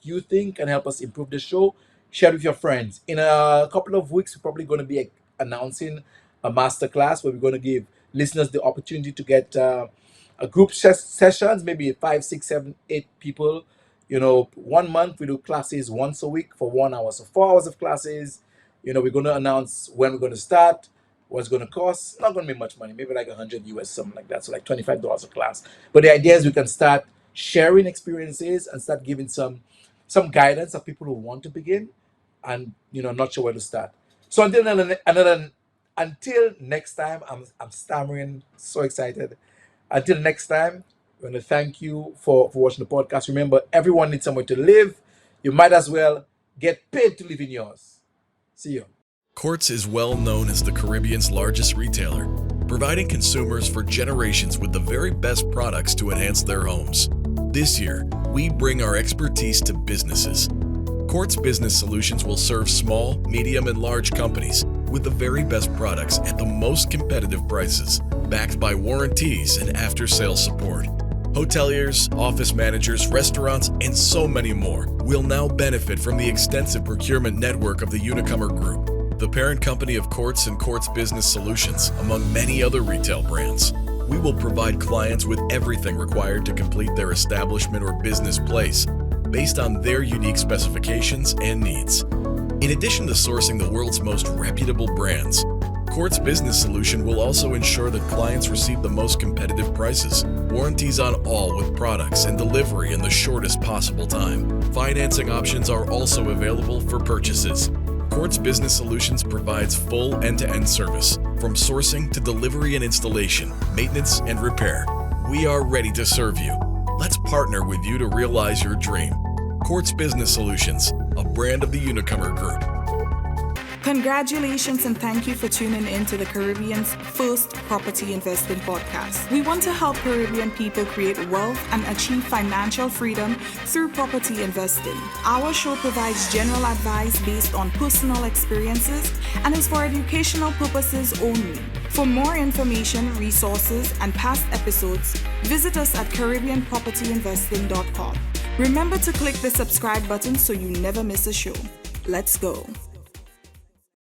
you think can help us improve the show, share it with your friends. In a couple of weeks, we're probably going to be announcing a masterclass where we're going to give listeners the opportunity to get a group sessions, maybe 5, 6, 7, 8 people. 1 month we do classes once a week for 1 hour, so 4 hours of classes. We're going to announce when we're going to start, what's going to cost. Not going to be much money, maybe like 100 US, something like that, so like $25 a class. But the idea is we can start sharing experiences and start giving some guidance of people who want to begin and not sure where to start. So until next time, I'm stammering, so excited. Until next time, we're going to thank you for watching the podcast. Remember, everyone needs somewhere to live. You might as well get paid to live in yours. See you. Quartz is well known as the Caribbean's largest retailer, providing consumers for generations with the very best products to enhance their homes. This year, we bring our expertise to businesses. Quartz Business Solutions will serve small, medium, and large companies with the very best products at the most competitive prices, backed by warranties and after-sales support. Hoteliers, office managers, restaurants, and so many more will now benefit from the extensive procurement network of the Unicomer Group, the parent company of Quartz and Quartz Business Solutions, among many other retail brands. We will provide clients with everything required to complete their establishment or business place, based on their unique specifications and needs. In addition to sourcing the world's most reputable brands, Quartz Business Solution will also ensure that clients receive the most competitive prices, warranties on all with products, and delivery in the shortest possible time. Financing options are also available for purchases. Quartz Business Solutions provides full end-to-end service, from sourcing to delivery and installation, maintenance and repair. We are ready to serve you. Let's partner with you to realize your dream. Quartz Business Solutions, a brand of the Unicomer Group. Congratulations and thank you for tuning in to the Caribbean's first property investing podcast. We want to help Caribbean people create wealth and achieve financial freedom through property investing. Our show provides general advice based on personal experiences and is for educational purposes only. For more information, resources, and past episodes, visit us at CaribbeanPropertyInvesting.com. Remember to click the subscribe button so you never miss a show. Let's go.